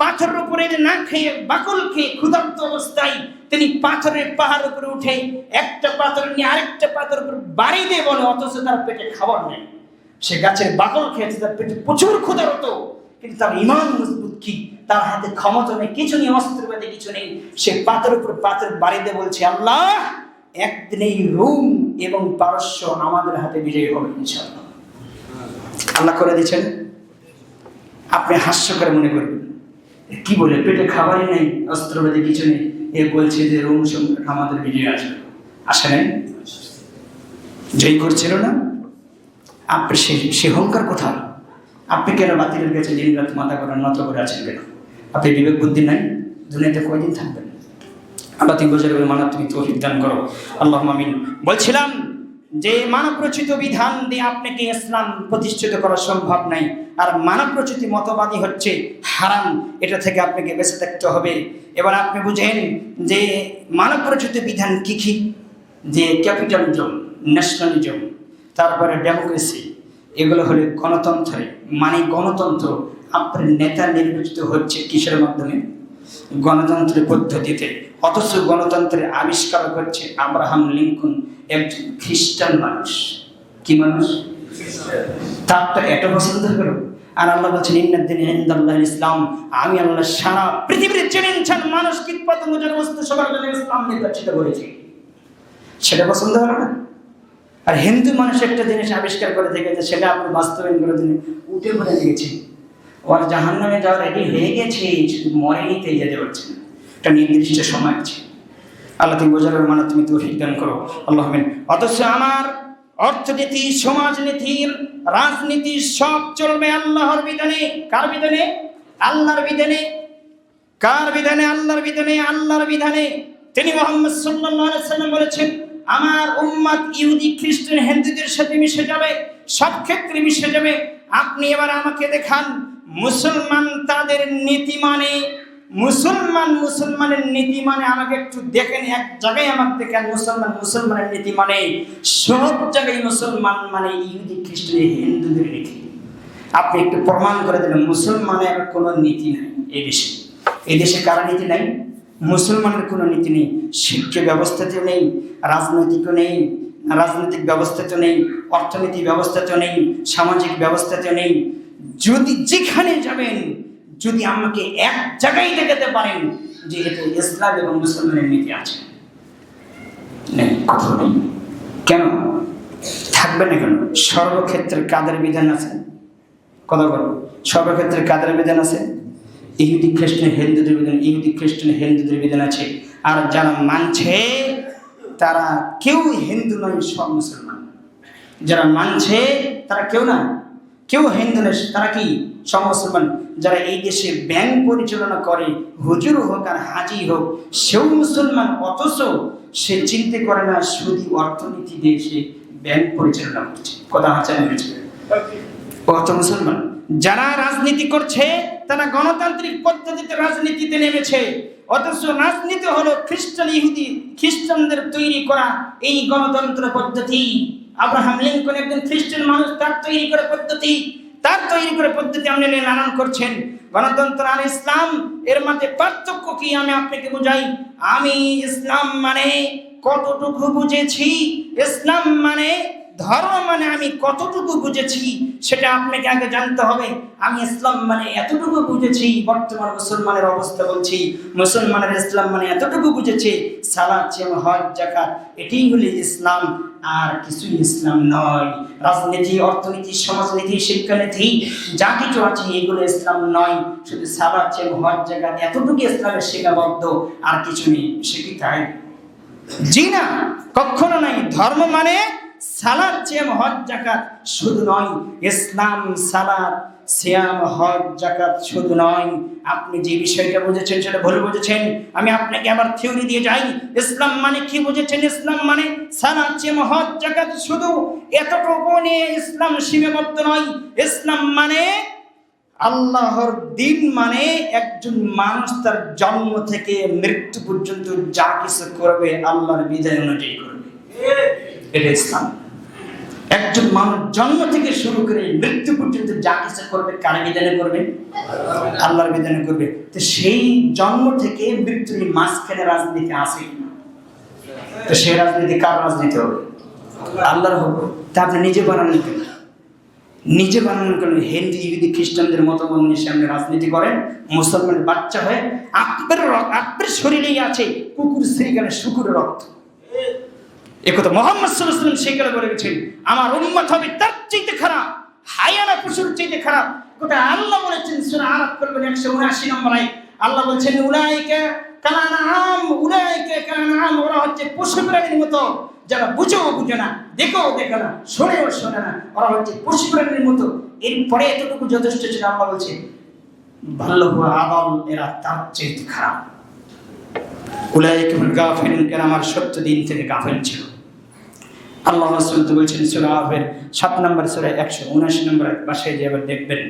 পাথরের উপরে না খেয়ে, বাকল খেয়ে, ক্ষুধার্ত অবস্থায় তিনি পাথরের পাহাড় উপরে উঠে একটা পাথর নিয়ে আরেকটা পাথরের উপর বাড়ি দিয়ে বলে, অথচ তার পেটে খাবার নেই। সে গাছের বাকল খেয়েছে, তার পেটে প্রচুর ক্ষুধার্ত, কিন্তু তার ঈমান মজবুত কি, তার হাতে ক্ষমতা নেই, কিছু নেই, অস্ত্রপাতি কিছু নেই। সে পাথরের উপর পাথর বাড়ি দিয়ে বলছে, আল্লাহ, একদিন এই রোম এবং পারস্য আমাদের হাতে বিজয়ী হবে ইনশাআল্লাহ। আল্লাহ করে দিয়েছেন। আপনি হাস্যকর মনে করবেন, কি বলে, পেটে খাবারই নেই, অস্ত্রপাতি কিছু নেই, এ বলছে যে রোম সম্রাট আমাদের বিজয় আসবে। আসে নাই? জয় করছিল না? আপনি সে অহংকার কোথায়? আপনি কেন বাতিলের কাছে দিন রাত মাথা করে নত করে আছেন কেন? আপনি বিবেক বুদ্ধি নাই? দুনিয়াতে কয়দিন থাকবেন? আল্লাহ তুমি বোঝার মানা তুমি তৌফিক দান করো, আল্লাহুম্মা আমিন। বলছিলাম যে মানব রচিত বিধান দিয়ে আপনাকে ইসলাম প্রতিষ্ঠিত করা সম্ভব নাই, আর মানব রচিত মতবাদী হচ্ছে হারাম, এটা থেকে আপনাকে বেঁচে থাকতে হবে। এবার আপনি বুঝেন যে মানব রচিত বিধান কি কি? যে ক্যাপিটালিজম, ন্যাশনালিজম, তারপরে ডেমোক্রেসি, এগুলো হলে গণতন্ত্রে, মানে গণতন্ত্র আপনার নেতা নির্বাচিত হচ্ছে কিসের মাধ্যমে? গণতন্ত্রের পদ্ধতিতে। অথচ গণতন্ত্রের আবিষ্কার করছে আব্রাহাম লিঙ্কন, একজন খ্রিস্টান মানুষ। কি মানুষ? তারটা এত পছন্দ হলো। আর আল্লাহ বলছেন, ইন্নাদ-দীনা ইনদাল্লাহিল ইসলাম, আমি আল্লাহ সারা পৃথিবীর চিরঞ্চন মানুষ, কীট পতঙ্গ, জড় বস্তু সবার জন্য ইসলাম নির্বাচিত করেছি। সেটা পছন্দ হলো না? আর হিন্দু মানুষ একটা জিনিস আবিষ্কার করে দেখেছে, সেটা আপনি বাস্তবায়ন করে দিন, উঠে পড়ে গেছে, ওর জাহান্নামে যাওয়ার রেডি হয়ে গেছে, শুধু মরেনি, পেয়ে যেতে পারছে না। একটা নির্দিষ্ট সময় আছে। আল্লাহ তুমি বোঝার মানে তুমি তৌফিক দান করো, আল্লাহ আমিন। অথচ আমার অর্থনীতি, সমাজনীতির, রাজনীতি সব চলবে আল্লাহর বিধানে। কার বিধানে? আল্লাহর বিধানে। কার বিধানে? আল্লাহর বিধানে। আল্লাহর বিধানে। তিনি মুহাম্মদ সাল্লাল্লাহু আলাইহি ওয়াসাল্লাম বলেছেন, আমার উম্মত ইহুদি, খ্রিস্টান, হিন্দুদের সাথে মিশে যাবে, সব ক্ষেত্রে মিশে যাবে। আপনি এবার আমাকে দেখান, মুসলমান তাদের নীতি মানে, মুসলমানের নীতি মানে, আমাকে একটু দেখেন, এক জায়গায় আমাকে দেখেন মুসলমানের নীতি মানে, সব জায়গায় মুসলমান মানে ইহুদি, খ্রিস্টান, হিন্দুদের নীতি। আপনি একটু প্রমাণ করে দেবেন মুসলমানের কোনো নীতি নাই এই দেশে। এই দেশে কারা নীতি নাই? মুসলমানের কোনো নীতি নেই। শিক্ষা ব্যবস্থাতেও নেই, রাজনৈতিকও নেই, রাজনৈতিক ব্যবস্থাতেও নেই, অর্থনৈতিক ব্যবস্থাতেও নেই, সামাজিক ব্যবস্থাতেও নেই। যদি যেখানে যাবেন, যদি আমাকে এক জায়গায় দেখাতে পারেন যে এটা ইসলাম এবং মুসলমানের নীতি আছে, নেই, কথা নেই। কেন থাকবে না? কেন? সর্বক্ষেত্রে কাদের বিধান আছে? কথা বলো, সর্বক্ষেত্রে কাদের বিধান আছে? ইহুদি, খ্রিস্টান, হিন্দুদের বিধান। ইহুদি, খ্রিস্টান, হিন্দুদের বিধান আছে। আর যারা মানছে তারা কেউ হিন্দু নয়, সব মুসলমান। যারা মানছে তারা কেউ না, কেউ হিন্দু নয়, তারা কি? সব মুসলমান। যারা এই দেশে ব্যাংক পরিচালনা করে, হুজুর হোক আর হাজি হোক, সেও মুসলমান, অথচ সে চিন্তা করে না সুদী অর্থনীতি দিয়ে সে ব্যাংক পরিচালনা করছে। কথা হচ্ছে অত মুসলমান। যারা রাজনীতি করছে তারা গণতান্ত্রিক পদ্ধতিতে রাজনীতিতে নেমেছে, অথচ রাজনীতি হলো খ্রিস্টান, ইহুদি, খ্রিস্টানদের তৈরি করা এই গণতন্ত্র পদ্ধতি। আব্রাহাম লিঙ্কন একজন খ্রিস্টান মানুষ, তার তৈরি করে পদ্ধতি, আপনি লালন করছেন। গণতন্ত্র আর ইসলাম এর মধ্যে পার্থক্য কি আমি আপনাকে বুঝাই। আমি ইসলাম মানে কতটুকু বুঝেছি। ইসলাম মানে ধর্ম মানে আমি কতটুকু বুঝেছি সেটা আপনাকে আগে জানতে হবে। আমি ইসলাম মানে এতটুকু বুঝেছি, বর্তমান মুসলমানের অবস্থা বলছি, মুসলমানের ইসলাম মানে এতটুকু বুঝেছে, সালাত, সিয়াম, হজ, যাকাত, এটাই হলো ইসলাম, আর কিছুই ইসলাম নয়। রাজনীতি, অর্থনীতি, সমাজনীতি, শিক্ষানীতি যা কিছু আছে এগুলো ইসলাম নয়। শুধু সালাত, সিয়াম, হজ, যাকাত এতটুকু ইসলামের সীমাবদ্ধ, আর কিছু নেই। সে কি তাই? জি না, কখনো নাই। ধর্ম মানে সালাত, সিয়াম, হজ, যাকাত শুধু নয়। ইসলাম সালাত, সিয়াম, হজ, যাকাত শুধু নয়। আপনি যে বিষয়টা বুঝেছেন সেটা ভুল বুঝেছেন। আমি আপনাকে আবার থিওরি দিয়ে যাই। ইসলাম মানে কি বুঝেছেন? ইসলাম মানে সালাত, সিয়াম, হজ, যাকাত শুধু এতটুকু নিয়ে ইসলাম সীমাবদ্ধ নয়। ইসলাম মানে আল্লাহর দিন, মানে একজন মানুষ তার জন্ম থেকে মৃত্যু পর্যন্ত যা কিছু করবে আল্লাহর বিধান অনুযায়ী করবে, এটা ইসলাম। একজন মানুষ জন্ম থেকে শুরু করে মৃত্যু পর্যন্ত যা কিছু করবে কার বিধানে করবে? আল্লাহর বিধানে করবে। তো সেই জন্ম থেকে মৃত্যুর মাঝখানে রাজনীতি আছে কিনা? তো সেই রাজনীতি কার রাজনীতি হবে? আল্লাহর হবে। তা আপনি নিজে বানালেন কেন? নিজে বানানো কেন? হিন্দু, ইহুদি, খ্রিস্টানদের মতামত নিয়ে সামনে রাজনীতি করেন, মুসলমানের বাচ্চা হয়ে। আপনার শরীরেই আছে কুকুর, শ্রীকালে শুকুরের রক্ত। একথা মুহাম্মদ সাল্লাল্লাহু আলাইহি ওয়াসাল্লাম সেকালে বলে গেছেন, আমার উম্মত হবে তার চাইতে খারাপ, হায়ানা পশুর চাইতে খারাপ। কথা আল্লাহ বলেছেন সূরা আরাফ করবেন 179 নম্বর আয়াত। আল্লাহ বলেছেন উলাইকা কালানাম, উলাইকা কালানাম, ওরা হচ্ছে পশু প্রাণীর মতো, যারা বুঝেও বুঝে না, দেখেও দেখে না, শোনেও শোনে না, ওরা হচ্ছে পশু প্রাণীর মতো। এরপরে এতটুকু যথেষ্ট ছিল। আল্লাহ বলছেন ভাল্লুহু আদাল, এরা তার চাইতে খারাপ। উলাইকা হুল গাফিলুন, এরা আমার সত্য দিন থেকে গাফিল ছিল। আল্লাহ রাসূল তো বলছেন সূরা আরাফের 7 নম্বর সূরা 179 নম্বর পাশে যে আবার দেখবেন।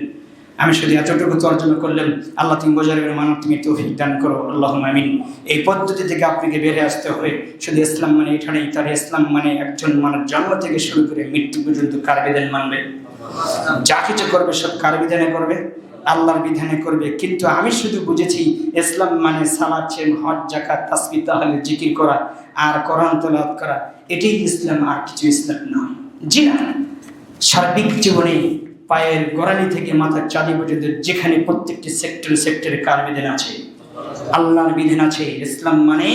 আমি শুধু এতটুকু তর্জমা করলাম। আল্লাহ তুমি বোঝার মানব তুমি তৌফিক দান করো, আল্লাহুম্মা আমিন। এই পদ্ধতি থেকে আপনাকে বেরিয়ে আসতে হবে। শুধু ইসলাম মানে এখানেই তার, ইসলাম মানে একজন মানুষ জন্ম থেকে শুরু করে মৃত্যু পর্যন্ত কার বিধান মানবে? যা কিছু করবে সব কার বিধানে করবে? আল্লাহর বিধানে করবে। কিন্তু আমি শুধু বুঝেছি ইসলাম মানে সালাত, সিয়াম, হজ, যাকাত, তাসবিহ, তাহলিল, জিকির করা আর কোরআন তেলাওয়াত করা, এটাই ইসলাম, আর কিছু ইসলাম নয়। জি না, সার্বিক জীবনে পায়ের গোড়ালি থেকে মাথার চাঁদি পর্যন্ত যেখানে প্রত্যেকটি সেক্টরে কার বিধান আছে? আল্লাহর বিধান আছে। ইসলাম মানে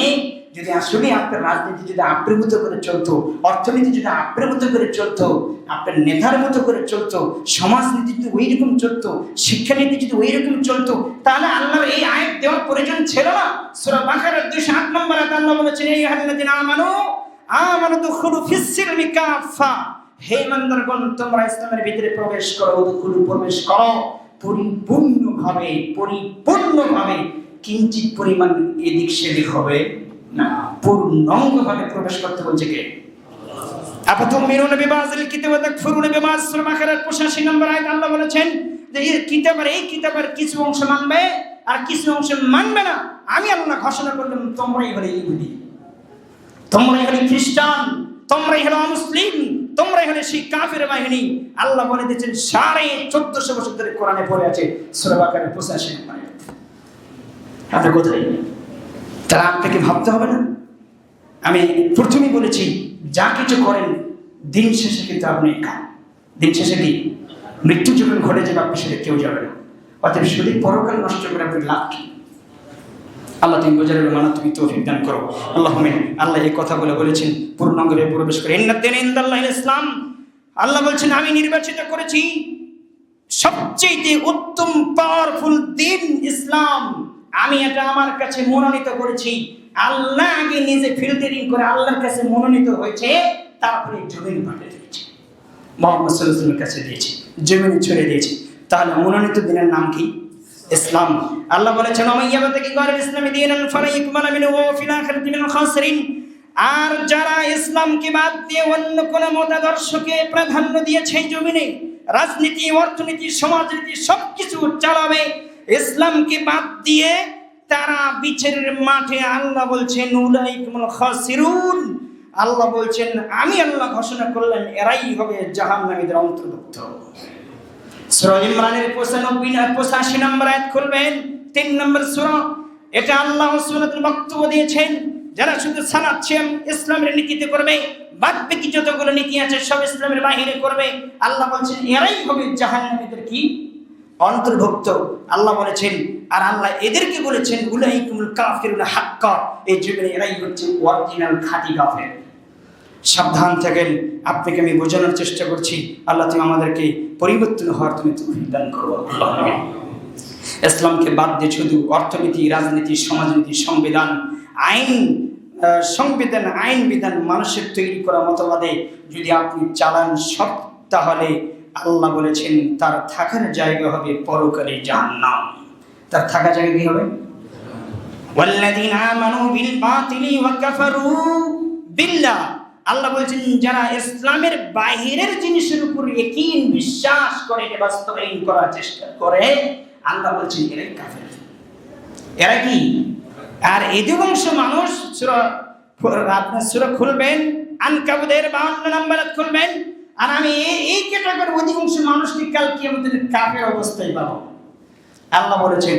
যদি আসলে আপনার রাজনীতি যদি আপনার মতো করে চলতো, অর্থনীতি যদি আপনার মতো করে চলতো, আপনার নেতার মতো করে চলতো, সমাজনীতি যদি ওই রকম চলতো, শিক্ষানীতি যদি ওই রকম চলতো, তাহলে আল্লাহর এই আয়াত দেওয়ার প্রয়োজন ছিল না। সূরা বাকারার 208 নম্বর আয়াতে আল্লাহ বলেছেন, এই আল্লাযিনা আমানু দুখুলু ফিস সিলমি কাফা, হে ইমানদারগণ তোমরা ইসলামের ভিতরে প্রবেশ করো, দুখুলু প্রবেশ করো পরিপূর্ণভাবে, কিঞ্চিত পরিমাণ এদিক সেদিক হবে না, পূর্ণাঙ্গভাবে প্রবেশ করতে বলছে কে? আফাতুমিনুনা বিবাযিল কিতাব ওয়া তাকফুরুনা বিবায, সূরা বাকারার 85 নম্বর আয়াতে আল্লাহ বলেছেন যে এই কিতাবের কিছু অংশ মানবে আর কিছু অংশ মানবে না। আমি আল্লাহ ঘোষণা করলাম তোমরাই হলে ইহুদি, তোমরাই হলে খ্রিস্টান, তোমরাই হলো মুসলিম, তোমরাই হলে সেই কাফের বাহিনী। আল্লাহ বলে দিয়েছেন 1450 বছর ধরে কোরআনে পড়ে আছে, সূরা বাকারার 85 নম্বর আয়াত। আপনি কোথায়? তারা আপনাকে ভাবতে হবে না? আমি প্রথমেই বলেছি যা কিছু করেন দিন শেষে কিন্তু আপনি দিন শেষে কি মৃত্যু যখন ঘটে যাবে আপনি সেটা কেউ যাবে না। অতএব শুধু পরকাল নষ্ট করে আপনার লাভ কি? আল্লাহ তুমি বোঝার মানা তুমি তৌফিক দান করো, আল্লাহুম্মা আমিন। আল্লাহ এই কথাগুলো বলেছেন পূর্ণাঙ্গে প্রবেশ করে ইন্নাদ-দীনা ইনদাল্লাহিল ইসলাম। আল্লাহ বলছেন আমি নির্বাচিত করেছি সবচেয়ে উত্তম পাওয়ারফুল দিন ইসলাম। আমি এটা আমার কাছে মনোনীত করেছি। আল্লাহ আগে নিজে ফিল্টারিং করে আল্লাহর কাছে মনোনীত হয়েছে, তারপরে জমিন পাঠিয়ে দিয়েছে, মুহাম্মদ সাল্লাল্লাহু আলাইহি ওয়াসাল্লামের কাছে দিয়েছে, জমিন ছড়িয়ে দিয়েছে। তাহলে মনোনীত দিনের নাম কি? ইসলাম। আল্লাহ বলেছেন আমাইয়াবাতাকি গায়রুল ইসলামি দীনান ফালা ইকবালা মিনহু ওয়া ফিল আখিরাতি মিনাল খাসিরিন। আর যারা ইসলামকে বাদ দিয়ে অন্য কোন মতাদর্শকে প্রাধান্য দিয়েছে জমিনে, রাজনীতি, অর্থনীতি, সমাজনীতি সবকিছু চালাবে ইসলামকে বাদ দিয়ে, তারা বিচারের মাঠে আল্লাহ বলছেন উলাইকুমুল খাসিরুন। আল্লাহ বলছেন আমি আল্লাহ ঘোষণা করলাম এরাই হবে জাহান্নামীদের অন্তর্ভুক্ত। সূরা ইমরানের 85 নম্বর আয়াত খুলবেন, 3 নম্বর সূরা। এটা আল্লাহ সুবহানাহু ওয়া তাআলা বক্তব্য দিয়েছেন যারা শুধু সালাত সিয়াম ইসলামের নীতিতে করবে, বাদ বাকি যতগুলো নীতি আছে সব ইসলামের বাইরে করবে, আল্লাহ বলছেন এরাই হবে জাহান্নামীদের কি অন্তর্ভুক্ত। আল্লাহ বলেছেন, আর আল্লাহ এদেরকে বলেছেন উলাইকুমুল কাফিরুন হাক্কা, এই যুগের এরাই হচ্ছে অরিজিনাল খাঁটি কাফের। সাবধান থাকেন। আপনাকে আমি বোঝানোর চেষ্টা করছি, আল্লাহ তুমি আমাদেরকে পরিবর্তন হওয়ার তুমি তৌফিক দান করো। ইসলামকে বাদ দিয়ে শুধু অর্থনীতি, রাজনীতি, সমাজনীতি, সংবিধান, আইন বিধান মানুষের তৈরি করা মতবাদে যদি আপনি চালান সব, তাহলে আল্লাহ বলেছেন তার থাকার জায়গা হবে পরকালে জাহান্নাম। তার থাকার জায়গা কি হবে? ওয়াল্লাযীনা আমানু বিল বাতিলি ওয়া কাফারু বিল্লাহ। আল্লাহ বলেছেন যারা ইসলামের বাহিরের জিনিসের উপর ইয়াকিন বিশ্বাস করে, এটা বাস্তবায়ন করার চেষ্টা করে, আল্লাহ বলছেন এরাই কাফের। এরা কি? আর অধিকাংশ মানুষ সূরা খুলবেন, আনকাবুতের 52 নম্বর খুলবেন, আর আমি এই ক্যাটাগরির অধিকাংশ মানুষকে কাল কিয়ামতের কাফের অবস্থায় পাবো। আল্লাহ বলেছেন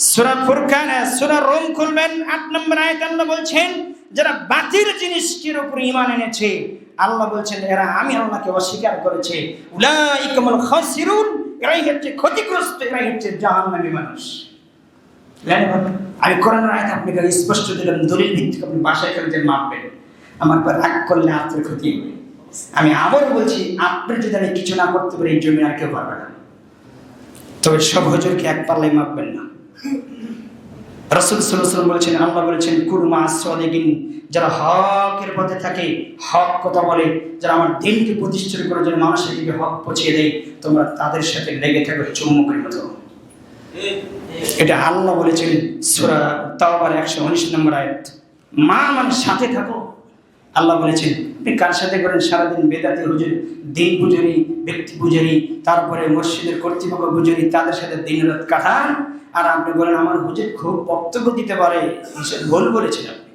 সূরা ফুরকান, সূরা রুম খুলবেন, 8 নম্বর আয়াত আল্লাহ বলছেন যারা বাতিল জিনিসের উপর ঈমান এনেছে, আল্লাহ বলছেন এরা আমি আল্লাহকে অস্বীকার করেছে, উলাইকুমুল খাসিরুন, এরাই হচ্ছে ক্ষতিগ্রস্ত, এরাই হচ্ছে জাহান্নামী মানুষ। আমি কোরআনের আয়াত আপনাকে স্পষ্ট দিলাম, দলিল ভিত্তিক আপনি বাসায় খেলে যে মাপবেন। আমার পর রাগ করলে আপনার ক্ষতি হবে। আমি আবার বলছি, আপনার যদি আমি কিছু না করতে পারি এই জমি আর কেউ পারবে না। তবে সব হুজুরকে এক পাল্লায় মাপবেন না। রাসূল সাল্লাল্লাহু আলাইহি ওয়াসাল্লাম বলেছেন, আল্লাহ বলেছেন কুন মা'আস সাদিকিন, যারা হকের পথে থাকে, হক কথা বলে, যারা আমার দিনকে প্রতিষ্ঠিত করে, যারা মানুষের দিকে হক পৌঁছে দেয়, তোমরা তাদের সাথে লেগে থাকো চুম্বকের মতো। এটা আল্লাহ বলেছেন সূরা তাওবার 119 নম্বর আয়াত। মানে সাথে থাকো। আল্লাহ বলেছেন আপনি কার সাথে করেন? সারাদিন বেদাতি হুজুর, দিন পুজোরি, ব্যক্তি পুজোরি, তারপরে মসজিদের কর্তৃপক্ষ পুজোরি, তাদের সাথে দিন রাত কাটান, আর আপনি বলেন আমার হুজুর খুব বক্তব্য দিতে পারে, হিসেব ভুল বলেছেন আপনি।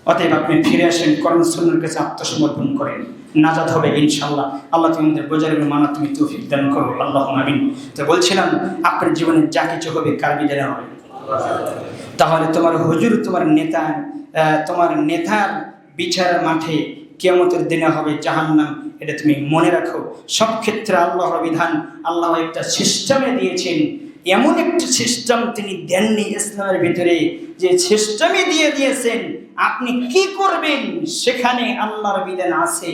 অতএব আপনি ফিরে আসেন, কোরআন সুন্নাহর কাছে আত্মসমর্পণ করেন, নাজাত হবে ইনশাআল্লাহ। আল্লাহ তুমি আমাদের বোঝার এবং মানা তুমি তৌফিক দান করো, আল্লাহুম্মা আমিন। তো বলছিলাম আপনার জীবনে যা কিছু হবে কার বিধানে হবে? তাহলে তোমার হুজুর, তোমার নেতার বিচার মাঠে কিয়ামতের দিনে হবে জাহান্নাম, এটা তুমি মনে রাখো। সব ক্ষেত্রে আল্লাহর বিধান, আল্লাহ একটা সিস্টেমে দিয়েছেন, এমন একটা সিস্টেম তিনি দেননি ইসলামের ভিতরে, যে সিস্টেমে দিয়েছেন আপনি কি করবেন সেখানে আল্লাহর বিধান আছে,